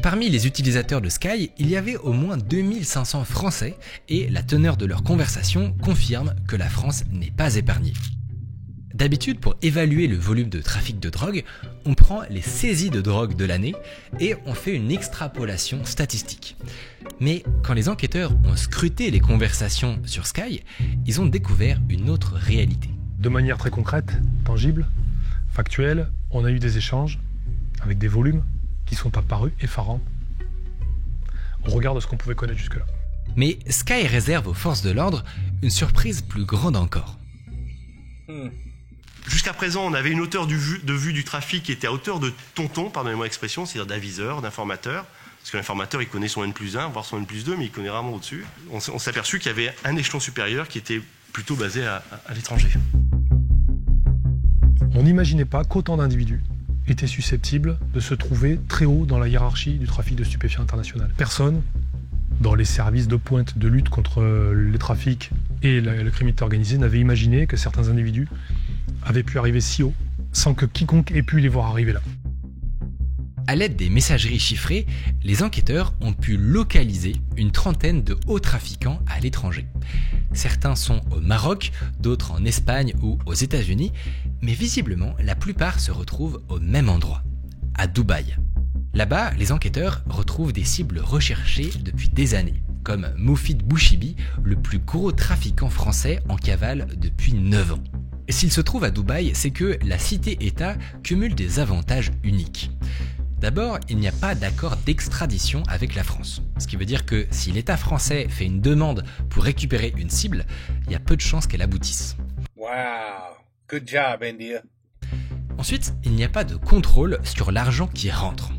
Parmi les utilisateurs de Sky, il y avait au moins 2500 Français et la teneur de leur conversation confirme que la France n'est pas épargnée. D'habitude, pour évaluer le volume de trafic de drogue, on prend les saisies de drogue de l'année et on fait une extrapolation statistique. Mais quand les enquêteurs ont scruté les conversations sur Sky, ils ont découvert une autre réalité. De manière très concrète, tangible, factuelle, on a eu des échanges avec des volumes qui sont apparus effarants au regard de ce qu'on pouvait connaître jusque-là. Mais Sky réserve aux forces de l'ordre une surprise plus grande encore. Jusqu'à présent, on avait une hauteur de vue du trafic qui était à hauteur de tonton, pardonnez-moi l'expression, c'est-à-dire d'aviseur, d'informateur. Parce que l'informateur, il connaît son N+1, voire son N+2, mais il connaît rarement au-dessus. On s'est aperçu qu'il y avait un échelon supérieur qui était plutôt basé à l'étranger. On n'imaginait pas qu'autant d'individus étaient susceptibles de se trouver très haut dans la hiérarchie du trafic de stupéfiants international. Personne, dans les services de pointe de lutte contre les trafics et la criminalité organisée, n'avait imaginé que certains individus avaient pu arriver si haut, sans que quiconque ait pu les voir arriver là. À l'aide des messageries chiffrées, les enquêteurs ont pu localiser une trentaine de hauts trafiquants à l'étranger. Certains sont au Maroc, d'autres en Espagne ou aux États-Unis, mais visiblement, la plupart se retrouvent au même endroit, à Dubaï. Là-bas, les enquêteurs retrouvent des cibles recherchées depuis des années, comme Moufid Bouchibi, le plus gros trafiquant français en cavale depuis 9 ans. S'il se trouve à Dubaï, c'est que la cité-État cumule des avantages uniques. D'abord, il n'y a pas d'accord d'extradition avec la France. Ce qui veut dire que si l'État français fait une demande pour récupérer une cible, il y a peu de chances qu'elle aboutisse. Wow, good job, India. Ensuite, il n'y a pas de contrôle sur l'argent qui rentre.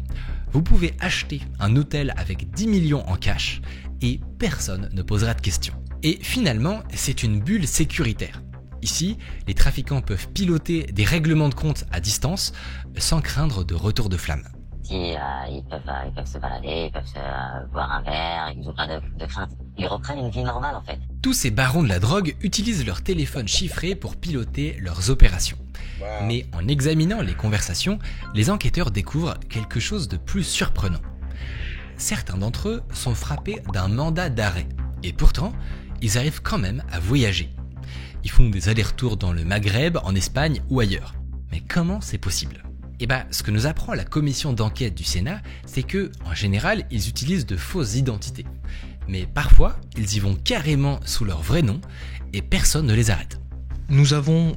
Vous pouvez acheter un hôtel avec 10 millions en cash et personne ne posera de questions. Et finalement, c'est une bulle sécuritaire. Ici, les trafiquants peuvent piloter des règlements de compte à distance sans craindre de retour de flamme. Ils peuvent se balader, ils peuvent boire un verre, ils n'ont pas de crainte. Ils reprennent une vie normale en fait. Tous ces barons de la drogue utilisent leur téléphone chiffré pour piloter leurs opérations. Wow. Mais en examinant les conversations, les enquêteurs découvrent quelque chose de plus surprenant. Certains d'entre eux sont frappés d'un mandat d'arrêt. Et pourtant, ils arrivent quand même à voyager. Ils font des allers-retours dans le Maghreb, en Espagne ou ailleurs. Mais comment c'est possible ? Et ce que nous apprend la commission d'enquête du Sénat, c'est que, en général, ils utilisent de fausses identités. Mais parfois, ils y vont carrément sous leur vrai nom et personne ne les arrête. Nous avons,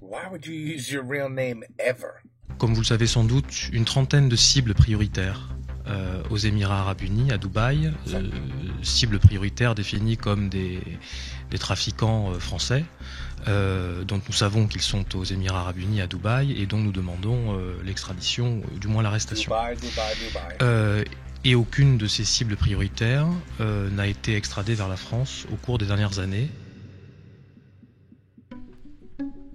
Why would you use your real name ever? Comme vous le savez sans doute, une trentaine de cibles prioritaires aux Émirats Arabes Unis, à Dubaï, cibles prioritaires définies comme des trafiquants français, dont nous savons qu'ils sont aux Émirats Arabes Unis, à Dubaï, et dont nous demandons l'extradition, ou du moins l'arrestation. Dubaï. Et aucune de ces cibles prioritaires n'a été extradée vers la France au cours des dernières années.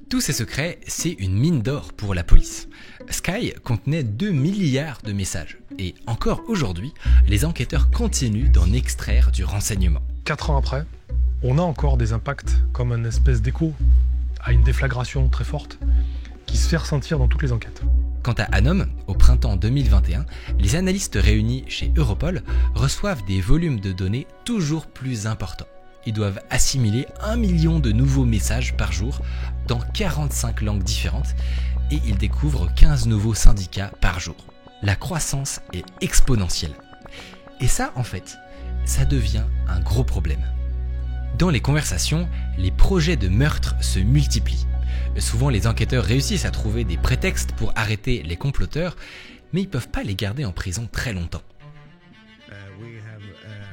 Tous ces secrets, c'est une mine d'or pour la police. Sky contenait 2 milliards de messages. Et encore aujourd'hui, les enquêteurs continuent d'en extraire du renseignement. 4 ans après, on a encore des impacts comme une espèce d'écho à une déflagration très forte qui se fait ressentir dans toutes les enquêtes. Quant à Anom, au printemps 2021, les analystes réunis chez Europol reçoivent des volumes de données toujours plus importants. Ils doivent assimiler 1 million de nouveaux messages par jour dans 45 langues différentes et ils découvrent 15 nouveaux syndicats par jour. La croissance est exponentielle. Et ça, en fait, ça devient un gros problème. Dans les conversations, les projets de meurtre se multiplient. Souvent, les enquêteurs réussissent à trouver des prétextes pour arrêter les comploteurs, mais ils ne peuvent pas les garder en prison très longtemps.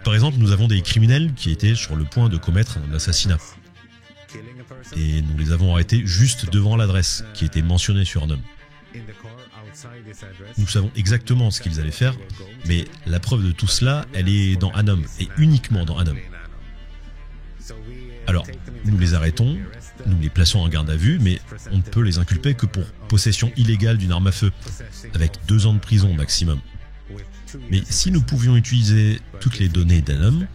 Par exemple, nous avons des criminels qui étaient sur le point de commettre un assassinat. Et nous les avons arrêtés juste devant l'adresse qui était mentionnée sur un homme. Nous savons exactement ce qu'ils allaient faire, mais la preuve de tout cela, elle est dans un homme, et uniquement dans un homme. Alors, nous les arrêtons, nous les plaçons en garde à vue, mais on ne peut les inculper que pour possession illégale d'une arme à feu, avec 2 ans de prison maximum. Mais si nous pouvions utiliser toutes les données d'un homme,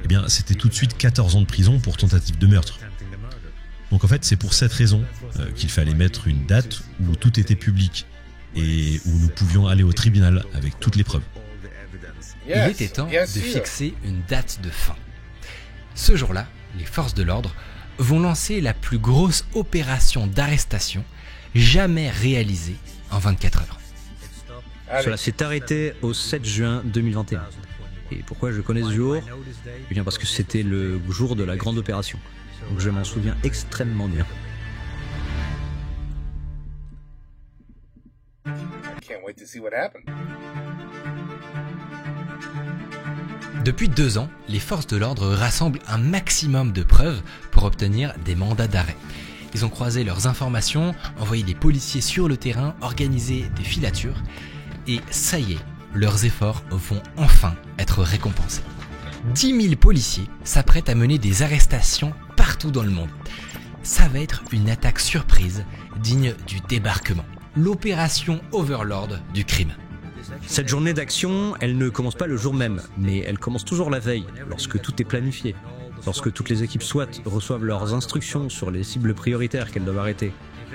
eh bien, c'était tout de suite 14 ans de prison pour tentative de meurtre. Donc en fait, c'est pour cette raison qu'il fallait mettre une date où tout était public et où nous pouvions aller au tribunal avec toutes les preuves. Il était temps de fixer une date de fin. Ce jour-là, les forces de l'ordre vont lancer la plus grosse opération d'arrestation jamais réalisée en 24 heures. Cela s'est arrêté au 7 juin 2021. Et pourquoi je connais ce jour ? Eh bien parce que c'était le jour de la grande opération. Donc je m'en souviens extrêmement bien. Depuis 2 ans, les forces de l'ordre rassemblent un maximum de preuves pour obtenir des mandats d'arrêt. Ils ont croisé leurs informations, envoyé des policiers sur le terrain, organisé des filatures. Et ça y est, leurs efforts vont enfin être récompensés. 10 000 policiers s'apprêtent à mener des arrestations partout dans le monde. Ça va être une attaque surprise digne du débarquement. L'opération Overlord du crime. Cette journée d'action, elle ne commence pas le jour même, mais elle commence toujours la veille, lorsque tout est planifié. Lorsque toutes les équipes SWAT reçoivent leurs instructions sur les cibles prioritaires qu'elles doivent arrêter.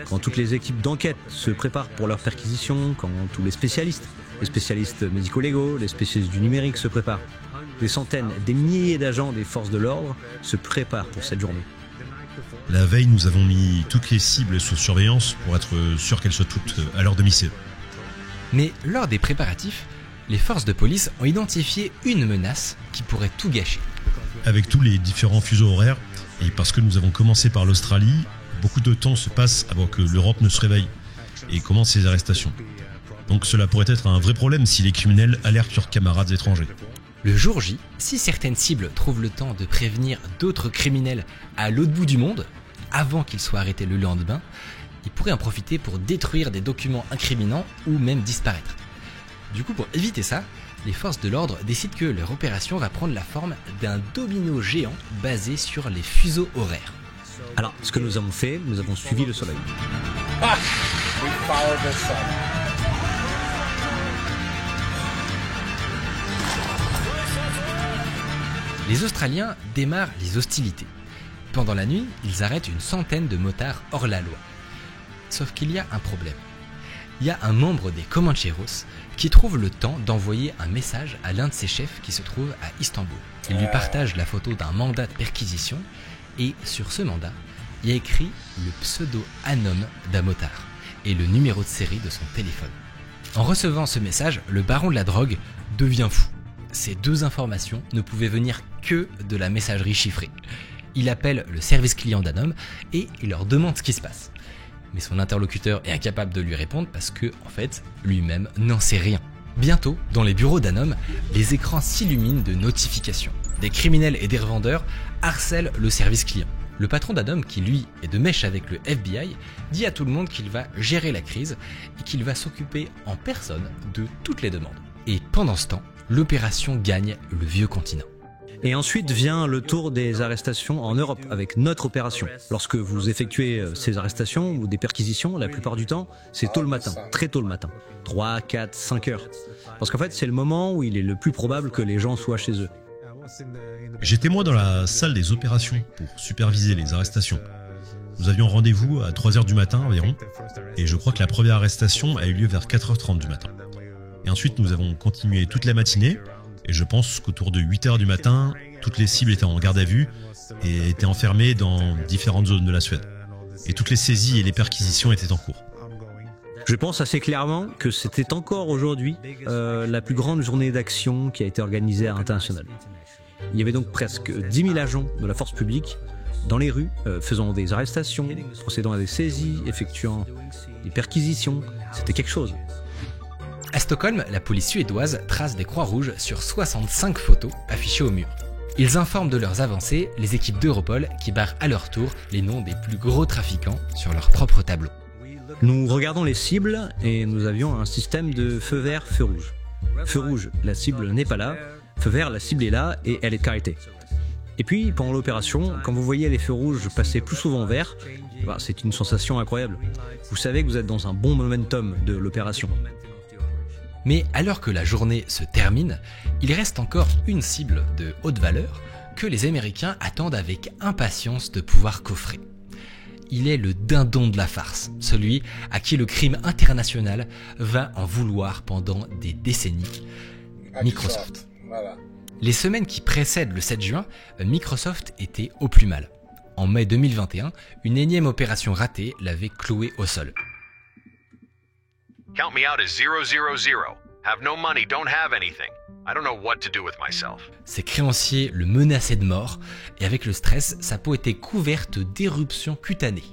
Quand toutes les équipes d'enquête se préparent pour leur perquisition, quand tous les spécialistes médico-légaux, les spécialistes du numérique se préparent. Des centaines, des milliers d'agents des forces de l'ordre se préparent pour cette journée. La veille, nous avons mis toutes les cibles sous surveillance pour être sûr qu'elles soient toutes à leur domicile. Mais lors des préparatifs, les forces de police ont identifié une menace qui pourrait tout gâcher. Avec tous les différents fuseaux horaires, et parce que nous avons commencé par l'Australie, beaucoup de temps se passe avant que l'Europe ne se réveille et commence ses arrestations. Donc cela pourrait être un vrai problème si les criminels alertent leurs camarades étrangers. Le jour J, si certaines cibles trouvent le temps de prévenir d'autres criminels à l'autre bout du monde, avant qu'ils soient arrêtés le lendemain, ils pourraient en profiter pour détruire des documents incriminants ou même disparaître. Du coup, pour éviter ça, les forces de l'ordre décident que leur opération va prendre la forme d'un domino géant basé sur les fuseaux horaires. Alors, ce que nous avons fait, nous avons suivi le soleil. Les Australiens démarrent les hostilités. Pendant la nuit, ils arrêtent une centaine de motards hors la loi. Sauf qu'il y a un problème. Il y a un membre des Comancheros qui trouve le temps d'envoyer un message à l'un de ses chefs qui se trouve à Istanbul. Il lui partage la photo d'un mandat de perquisition et sur ce mandat, il y a écrit le pseudo Anom d'un motard. et le numéro de série de son téléphone. En recevant ce message, le baron de la drogue devient fou. Ces deux informations ne pouvaient venir que de la messagerie chiffrée. Il appelle le service client d'Anom et il leur demande ce qui se passe. Mais son interlocuteur est incapable de lui répondre parce que, en fait, lui-même n'en sait rien. Bientôt, dans les bureaux d'Anom, les écrans s'illuminent de notifications. Des criminels et des revendeurs harcèlent le service client. Le patron d'Anom, qui lui est de mèche avec le FBI, dit à tout le monde qu'il va gérer la crise et qu'il va s'occuper en personne de toutes les demandes. Et pendant ce temps, l'opération gagne le vieux continent. Et ensuite vient le tour des arrestations en Europe avec notre opération. Lorsque vous effectuez ces arrestations ou des perquisitions, la plupart du temps, c'est tôt le matin, très tôt le matin. 3, 4, 5 heures. Parce qu'en fait, c'est le moment où il est le plus probable que les gens soient chez eux. J'étais moi dans la salle des opérations pour superviser les arrestations. Nous avions rendez-vous à 3h du matin environ, et je crois que la première arrestation a eu lieu vers 4h30 du matin. Et ensuite, nous avons continué toute la matinée, et je pense qu'autour de 8h du matin, toutes les cibles étaient en garde à vue et étaient enfermées dans différentes zones de la Suède. Et toutes les saisies et les perquisitions étaient en cours. Je pense assez clairement que c'était encore aujourd'hui la plus grande journée d'action qui a été organisée à l'international. Il y avait donc presque 10 000 agents de la force publique dans les rues, faisant des arrestations, procédant à des saisies, effectuant des perquisitions. C'était quelque chose. À Stockholm, la police suédoise trace des croix rouges sur 65 photos affichées au mur. Ils informent de leurs avancées les équipes d'Europol qui barrent à leur tour les noms des plus gros trafiquants sur leur propre tableau. Nous regardons les cibles et nous avions un système de feu vert, feu rouge. Feu rouge, la cible n'est pas là. Feu vert, la cible est là et elle est arrêtée. Et puis, pendant l'opération, quand vous voyez les feux rouges passer plus souvent vert, c'est une sensation incroyable. Vous savez que vous êtes dans un bon momentum de l'opération. Mais alors que la journée se termine, il reste encore une cible de haute valeur que les Américains attendent avec impatience de pouvoir coffrer. Il est le dindon de la farce, celui à qui le crime international va en vouloir pendant des décennies, Microsoft. Les semaines qui précèdent le 7 juin, Microsoft était au plus mal. En mai 2021, une énième opération ratée l'avait cloué au sol. Count me out as 000. Have no money, don't have anything. I don't know what to do with myself. Ses créanciers le menaçaient de mort, et avec le stress, sa peau était couverte d'éruptions cutanées.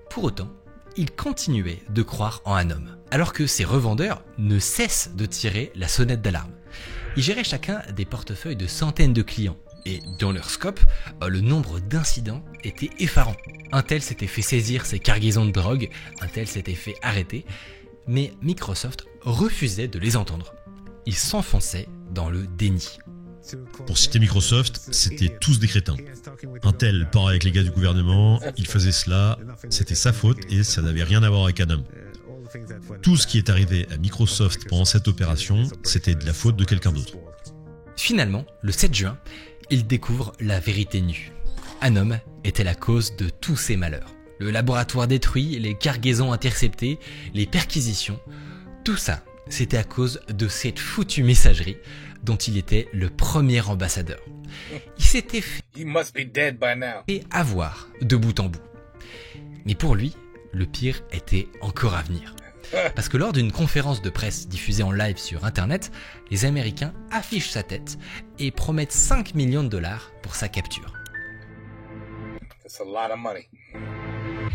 Pour autant, il continuait de croire en Anom, alors que ses revendeurs ne cessent de tirer la sonnette d'alarme. Ils géraient chacun des portefeuilles de centaines de clients, et dans leur scope, le nombre d'incidents était effarant. Un tel s'était fait saisir ses cargaisons de drogue, un tel s'était fait arrêter, mais Microsoft refusait de les entendre. Ils s'enfonçaient dans le déni. Pour citer Microsoft, c'était tous des crétins. Un tel part avec les gars du gouvernement, il faisait cela, c'était sa faute et ça n'avait rien à voir avec Anom. Tout ce qui est arrivé à Microsoft pendant cette opération, c'était de la faute de quelqu'un d'autre. Finalement, le 7 juin, ils découvrent la vérité nue. Anom était la cause de tous ces malheurs. Le laboratoire détruit, les cargaisons interceptées, les perquisitions, tout ça, c'était à cause de cette foutue messagerie dont il était le premier ambassadeur. Il s'était fait avoir de bout en bout. Mais pour lui, le pire était encore à venir. Parce que lors d'une conférence de presse diffusée en live sur Internet, les Américains affichent sa tête et promettent 5 millions de dollars pour sa capture. That's a lot of money.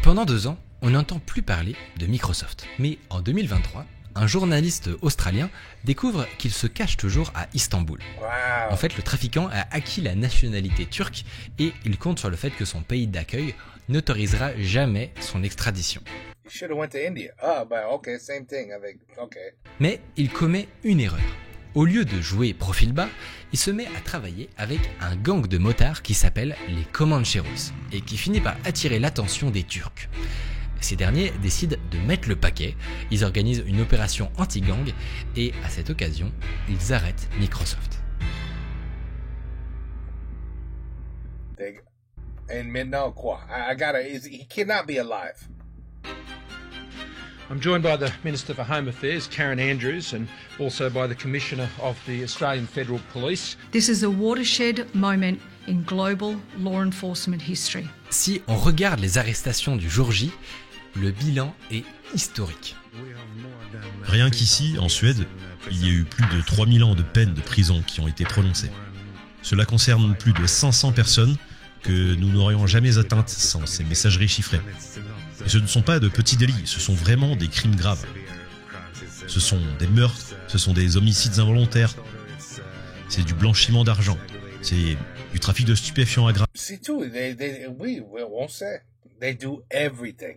Pendant 2 ans, on n'entend plus parler de Microsoft. Mais en 2023, un journaliste australien découvre qu'il se cache toujours à Istanbul. Wow. En fait, le trafiquant a acquis la nationalité turque et il compte sur le fait que son pays d'accueil n'autorisera jamais son extradition. Mais il commet une erreur. Au lieu de jouer profil bas, il se met à travailler avec un gang de motards qui s'appelle les Comancheros et qui finit par attirer l'attention des Turcs. Ces derniers décident de mettre le paquet, ils organisent une opération anti-gang et à cette occasion, ils arrêtent Microsoft. He cannot be alive. I'm joined by the Minister for Home Affairs, Karen Andrews, and also by the Commissioner of the Australian Federal Police. This is a watershed moment in global law enforcement history. Si on regarde les arrestations du jour J, Le bilan est historique. Rien qu'ici, en Suède, il y a eu plus de 3000 ans de peine de prison qui ont été prononcées. Cela concerne plus de 500 personnes que nous n'aurions jamais atteintes sans ces messageries chiffrées. Et ce ne sont pas de petits délits, ce sont vraiment des crimes graves. Ce sont des meurtres, ce sont des homicides involontaires, c'est du blanchiment d'argent, c'est du trafic de stupéfiants aggravé. See too, we won't say. They do everything.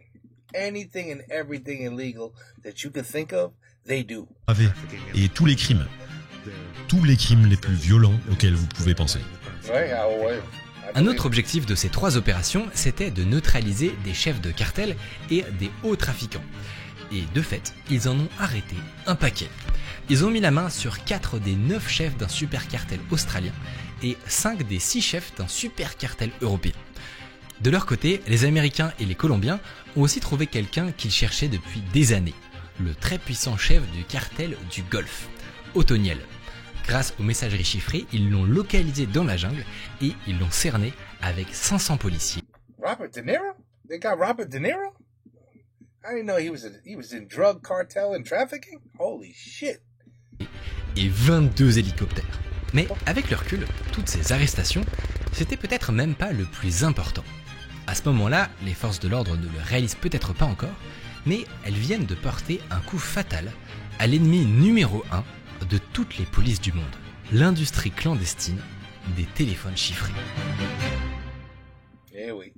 Anything and everything illegal that you could think of, they do. Et tous les crimes les plus violents auxquels vous pouvez penser. Un autre objectif de ces 3 opérations, c'était de neutraliser des chefs de cartel et des hauts trafiquants. Et de fait, ils en ont arrêté un paquet. Ils ont mis la main sur 4 des 9 chefs d'un super cartel australien et 5 des 6 chefs d'un super cartel européen. De leur côté, les Américains et les Colombiens ont aussi trouvé quelqu'un qu'ils cherchaient depuis des années, le très puissant chef du cartel du Golfe, Otoniel. Grâce aux messageries chiffrées, ils l'ont localisé dans la jungle et ils l'ont cerné avec 500 policiers. Robert De Niro? They got Robert De Niro? I didn't know he was in drug cartel and trafficking. Holy shit. Et 22 hélicoptères. Mais avec le recul, toutes ces arrestations, c'était peut-être même pas le plus important. À ce moment-là, les forces de l'ordre ne le réalisent peut-être pas encore, mais elles viennent de porter un coup fatal à l'ennemi numéro 1 de toutes les polices du monde, l'industrie clandestine des téléphones chiffrés. Eh oui.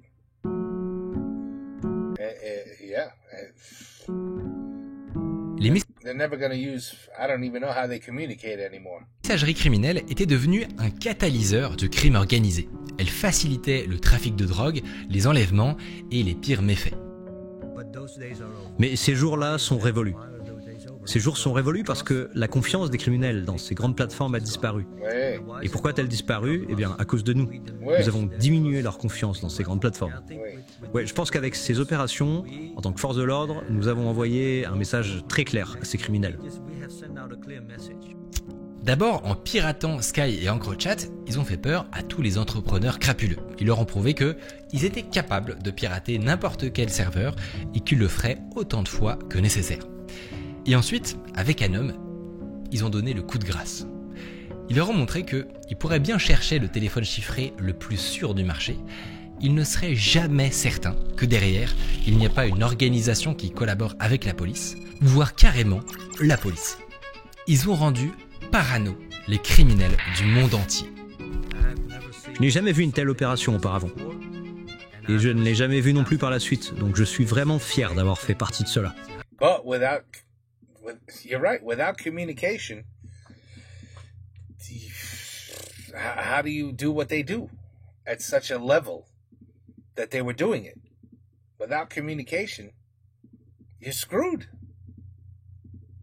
Les messageries criminelles étaient devenues un catalyseur du crime organisé. Elles facilitaient le trafic de drogue, les enlèvements et les pires méfaits. Mais ces jours-là sont révolus. Ces jours sont révolus parce que la confiance des criminels dans ces grandes plateformes a disparu. Et pourquoi a-t-elle disparu ? Eh bien, à cause de nous. Nous avons diminué leur confiance dans ces grandes plateformes. Ouais, je pense qu'avec ces opérations, en tant que force de l'ordre, nous avons envoyé un message très clair à ces criminels. D'abord, en piratant Sky et EncroChat, ils ont fait peur à tous les entrepreneurs crapuleux. Ils leur ont prouvé qu'ils étaient capables de pirater n'importe quel serveur et qu'ils le feraient autant de fois que nécessaire. Et ensuite, avec Anom, ils ont donné le coup de grâce. Ils leur ont montré qu'ils pourraient bien chercher le téléphone chiffré le plus sûr du marché. Ils ne seraient jamais certains que derrière, il n'y a pas une organisation qui collabore avec la police, voire carrément la police. Ils ont rendu parano les criminels du monde entier. Je n'ai jamais vu une telle opération auparavant. Et je ne l'ai jamais vue non plus par la suite, donc je suis vraiment fier d'avoir fait partie de cela. You're right. Without communication, how do you do what they do at such a level that they were doing it? Without communication, you're screwed.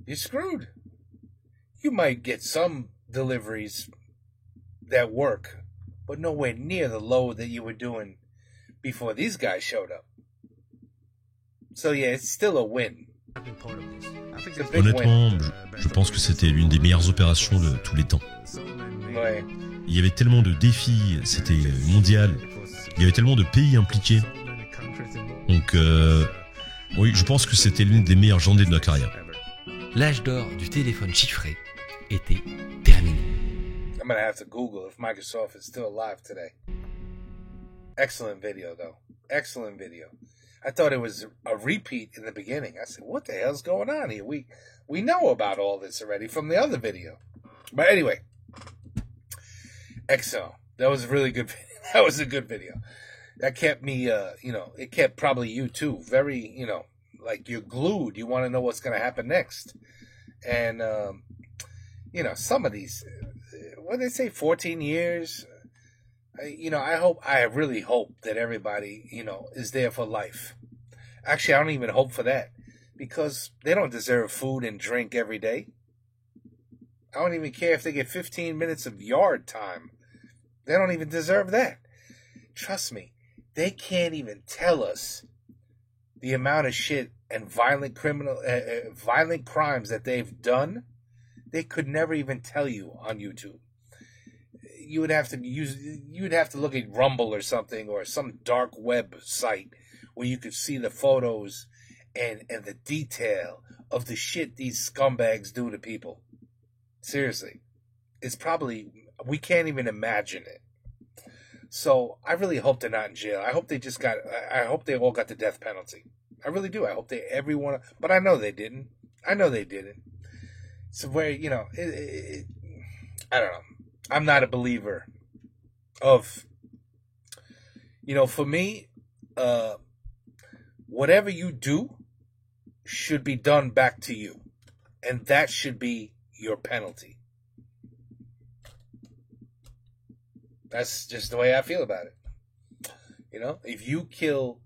You're screwed. You might get some deliveries that work, but nowhere near the load that you were doing before these guys showed up. So yeah, it's still a win. Honnêtement, je pense que c'était l'une des meilleures opérations de tous les temps. Ouais. Il y avait tellement de défis, c'était mondial, il y avait tellement de pays impliqués. Donc, oui, je pense que c'était l'une des meilleures journées de ma carrière. L'âge d'or du téléphone chiffré était terminé. I'm gonna have to Google if Microsoft is still alive today. Excellent video, though. Excellent video. I thought it was a repeat in the beginning. I said, what the hell's going on here? We know about all this already from the other video. But anyway, XO. That was a really good video. That was a good video. That kept me, it kept probably you too. Very, like you're glued. You want to know what's going to happen next. And, some of these, what did they say, 14 years? I really hope that everybody, is there for life. Actually, I don't even hope for that because they don't deserve food and drink every day. I don't even care if they get 15 minutes of yard time. They don't even deserve that. Trust me, they can't even tell us the amount of shit and violent crimes that they've done. They could never even tell you on YouTube. You'd have to look at Rumble or something or some dark web site where you could see the photos and the detail of the shit these scumbags do to people. Seriously. It's probably, we can't even imagine it. So I really hope they're not in jail. I hope they all got the death penalty. I really do. I hope everyone, but I know they didn't. So where, I don't know. I'm not a believer of, for me, whatever you do should be done back to you. And that should be your penalty. That's just the way I feel about it. If you kill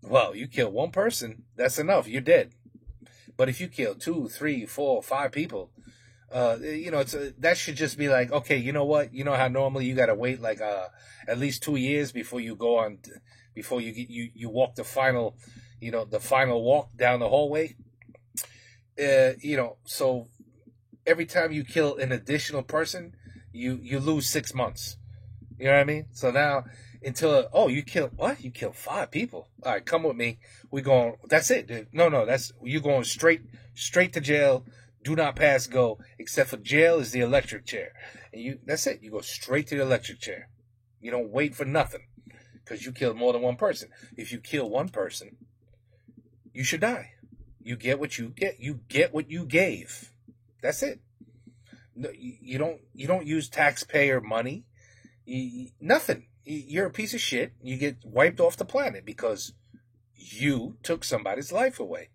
one person, that's enough. You're dead. But if you kill 2, 3, 4, 5 people, that should just be like, okay, you know what? You know how normally you gotta wait like at least 2 years before you go on, before you walk the final, the final walk down the hallway. So every time you kill an additional person, you lose 6 months. You know what I mean? So now until you killed 5 people. All right, come with me. We going. That's it, dude. No, you going straight to jail. Do not pass go. Except for jail is the electric chair, and that's it. You go straight to the electric chair. You don't wait for nothing because you killed more than one person. If you kill one person, you should die. You get what you get. You get what you gave. That's it. No, you don't use taxpayer money. Nothing. You're a piece of shit. You get wiped off the planet because you took somebody's life away.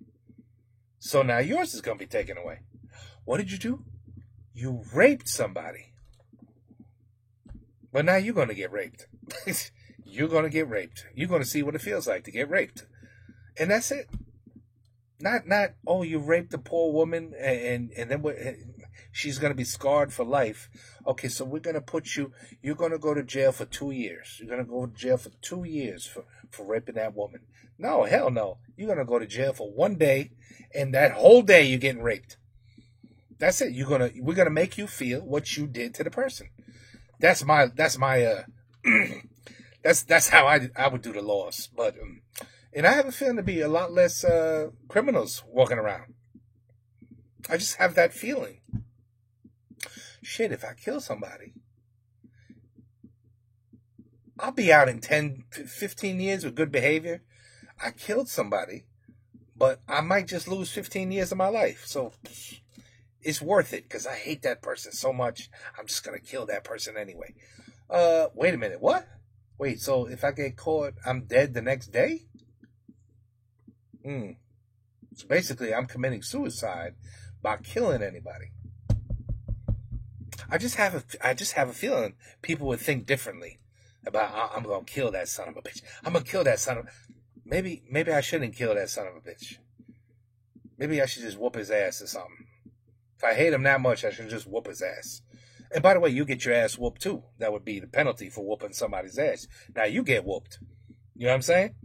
So now yours is going to be taken away. What did you do? You raped somebody. But now you're going to get raped. You're going to get raped. You're going to see what it feels like to get raped. And that's it. Not you raped a poor woman and then she's going to be scarred for life. Okay, so we're going to you're going to go to jail for 2 years. You're going to go to jail for 2 years for raping that woman. No, hell no. You're going to go to jail for 1 day, and that whole day you're getting raped. That's it. We're going to make you feel what you did to the person. That's how I would do the laws. But, and I have a feeling to be a lot less criminals walking around. I just have that feeling. Shit, if I kill somebody, I'll be out in 10, 15 years with good behavior. I killed somebody, but I might just lose 15 years of my life. So it's worth it because I hate that person so much. I'm just going to kill that person anyway. Wait a minute. What? Wait, so if I get caught, I'm dead the next day? So basically, I'm committing suicide by killing anybody. I just have a feeling people would think differently about I'm gonna kill that son of a bitch. I'm gonna kill that son of. Maybe I shouldn't kill that son of a bitch. Maybe I should just whoop his ass or something. If I hate him that much, I should just whoop his ass. And by the way, you get your ass whooped too. That would be the penalty for whooping somebody's ass. Now you get whooped. You know what I'm saying?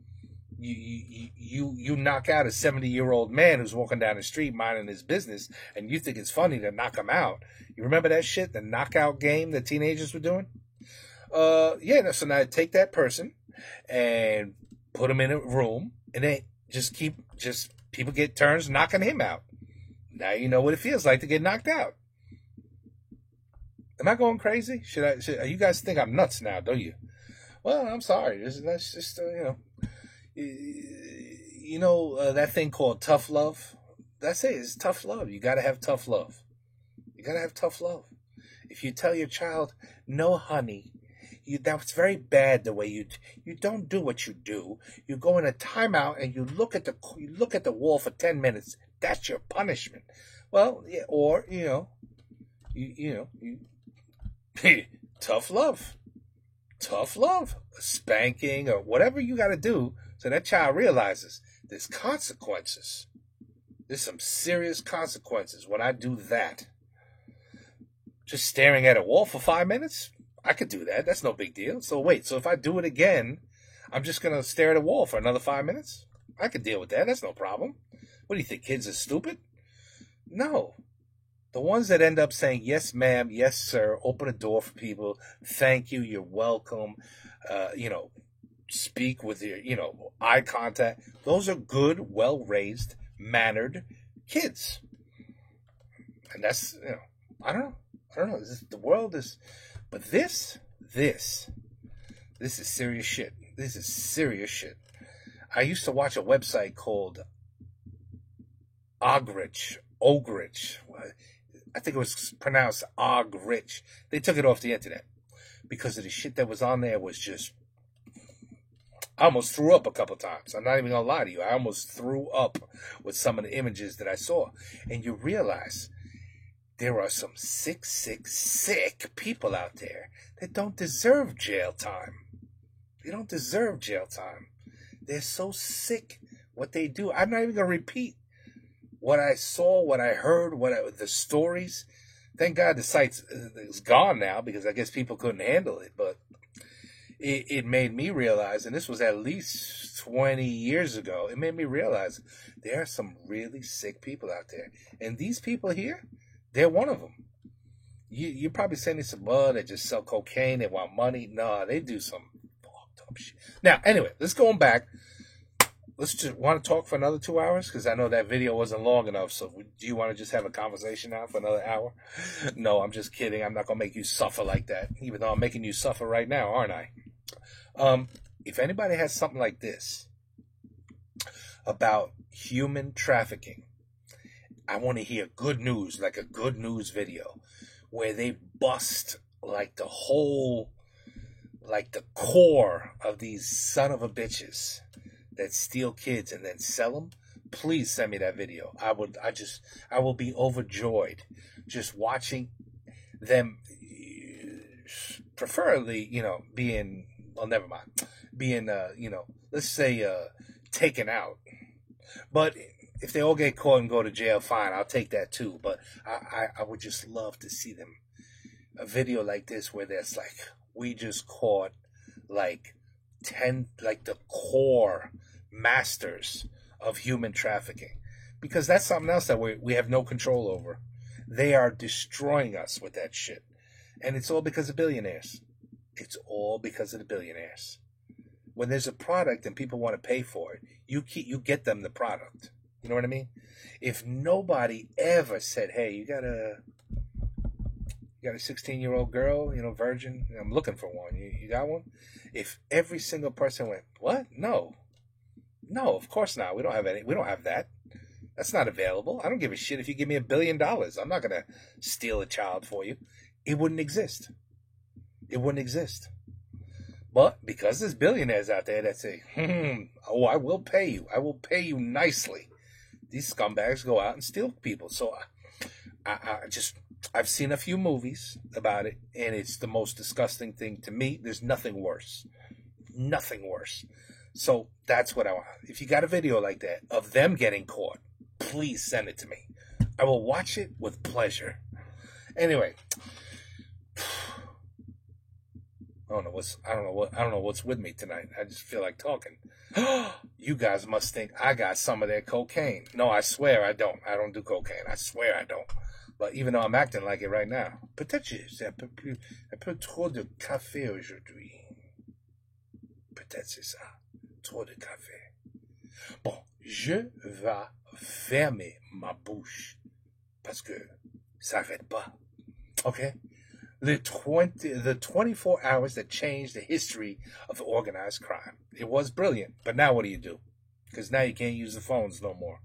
You knock out a 70-year-old man who's walking down the street minding his business, and you think it's funny to knock him out. You remember that shit, the knockout game that teenagers were doing? So now take that person and put him in a room, and then people get turns knocking him out. Now you know what it feels like to get knocked out. Am I going crazy? You guys think I'm nuts now, don't you? Well, I'm sorry. That's just that thing called tough love. That's it. It's tough love. You got to have tough love. You got to have tough love. If you tell your child, no, honey, that's very bad the way you don't do what you do. You go in a timeout and you look at the wall for 10 minutes. That's your punishment. Well, yeah, or tough love, a spanking or whatever you got to do so that child realizes there's consequences. There's some serious consequences when I do that. Just staring at a wall for 5 minutes? I could do that. That's no big deal. So if I do it again, I'm just going to stare at a wall for another 5 minutes? I could deal with that. That's no problem. What do you think, kids are stupid? No. The ones that end up saying, yes, ma'am, yes, sir, open a door for people, thank you, you're welcome, speak with your, eye contact. Those are good, well-raised, mannered kids. And that's, I don't know. The world is, but this is serious shit. This is serious shit. I used to watch a website called Ogrich. I think it was pronounced Ogrich. They took it off the internet because of the shit that was on there was just, I almost threw up a couple times. I'm not even going to lie to you. I almost threw up with some of the images that I saw. And you realize there are some sick people out there that don't deserve jail time. They don't deserve jail time. They're so sick what they do. I'm not even going to repeat what I saw, what I heard, the stories. Thank God the site is gone now because I guess people couldn't handle it. But it made me realize, and this was at least 20 years ago, it made me realize there are some really sick people out there. And these people here, they're one of them. You're probably saying it's some they just sell cocaine, they want money. No, they do some fucked up shit. Now, anyway, let's go back. Let's just want to talk for another 2 hours because I know that video wasn't long enough. So do you want to just have a conversation now for another hour? No, I'm just kidding. I'm not going to make you suffer like that, even though I'm making you suffer right now, aren't I? If anybody has something like this about human trafficking, I want to hear good news, like a good news video where they bust like the core of these son of a bitches that steal kids and then sell them. Please send me that video. I will be overjoyed just watching them, preferably, being, well, never mind, being, let's say, taken out. But if they all get caught and go to jail, fine, I'll take that too. But I would just love to see them, a video like this where there's like, we just caught like 10, like the core masters of human trafficking, because that's something else that we have no control over. They are destroying us with that shit, and it's all because of billionaires. It's all because of the billionaires. When there's a product and people want to pay for it, you get them the product. You know what I mean? If nobody ever said, "Hey, you got a 16-year-old girl, virgin, I'm looking for one. You got one?" If every single person went, "What? No, of course not. We don't have any. We don't have that. That's not available. I don't give a shit if you give me $1 billion. I'm not gonna steal a child for you." It wouldn't exist. It wouldn't exist. But because there's billionaires out there that say, "Oh, I will pay you. I will pay you nicely," these scumbags go out and steal people. So I've seen a few movies about it, and it's the most disgusting thing to me. There's nothing worse. Nothing worse. So that's what I want. If you got a video like that of them getting caught, please send it to me. I will watch it with pleasure. Anyway, I don't know what's with me tonight. I just feel like talking. You guys must think I got some of their cocaine. No, I swear I don't. I don't do cocaine. I swear I don't. But even though I'm acting like it right now, peut-être j'ai un peu trop de café aujourd'hui. Peut-être c'est ça. Trop de café. Bon, je vais fermer ma bouche parce que ça arrête pas. Okay? The 24 hours that changed the history of organized crime. It was brilliant, but now what do? Because now you can't use the phones no more.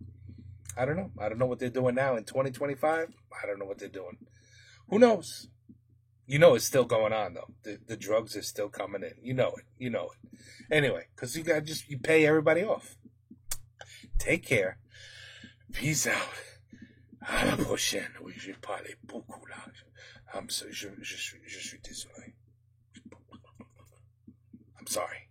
I don't know. I don't know what they're doing now in 2025. I don't know what they're doing. Who knows? It's still going on, though. The drugs are still coming in. You know it. Anyway, because you pay everybody off. Take care. Peace out. À la prochaine. Oui, j'ai parlé beaucoup là. Je suis désolé. I'm sorry.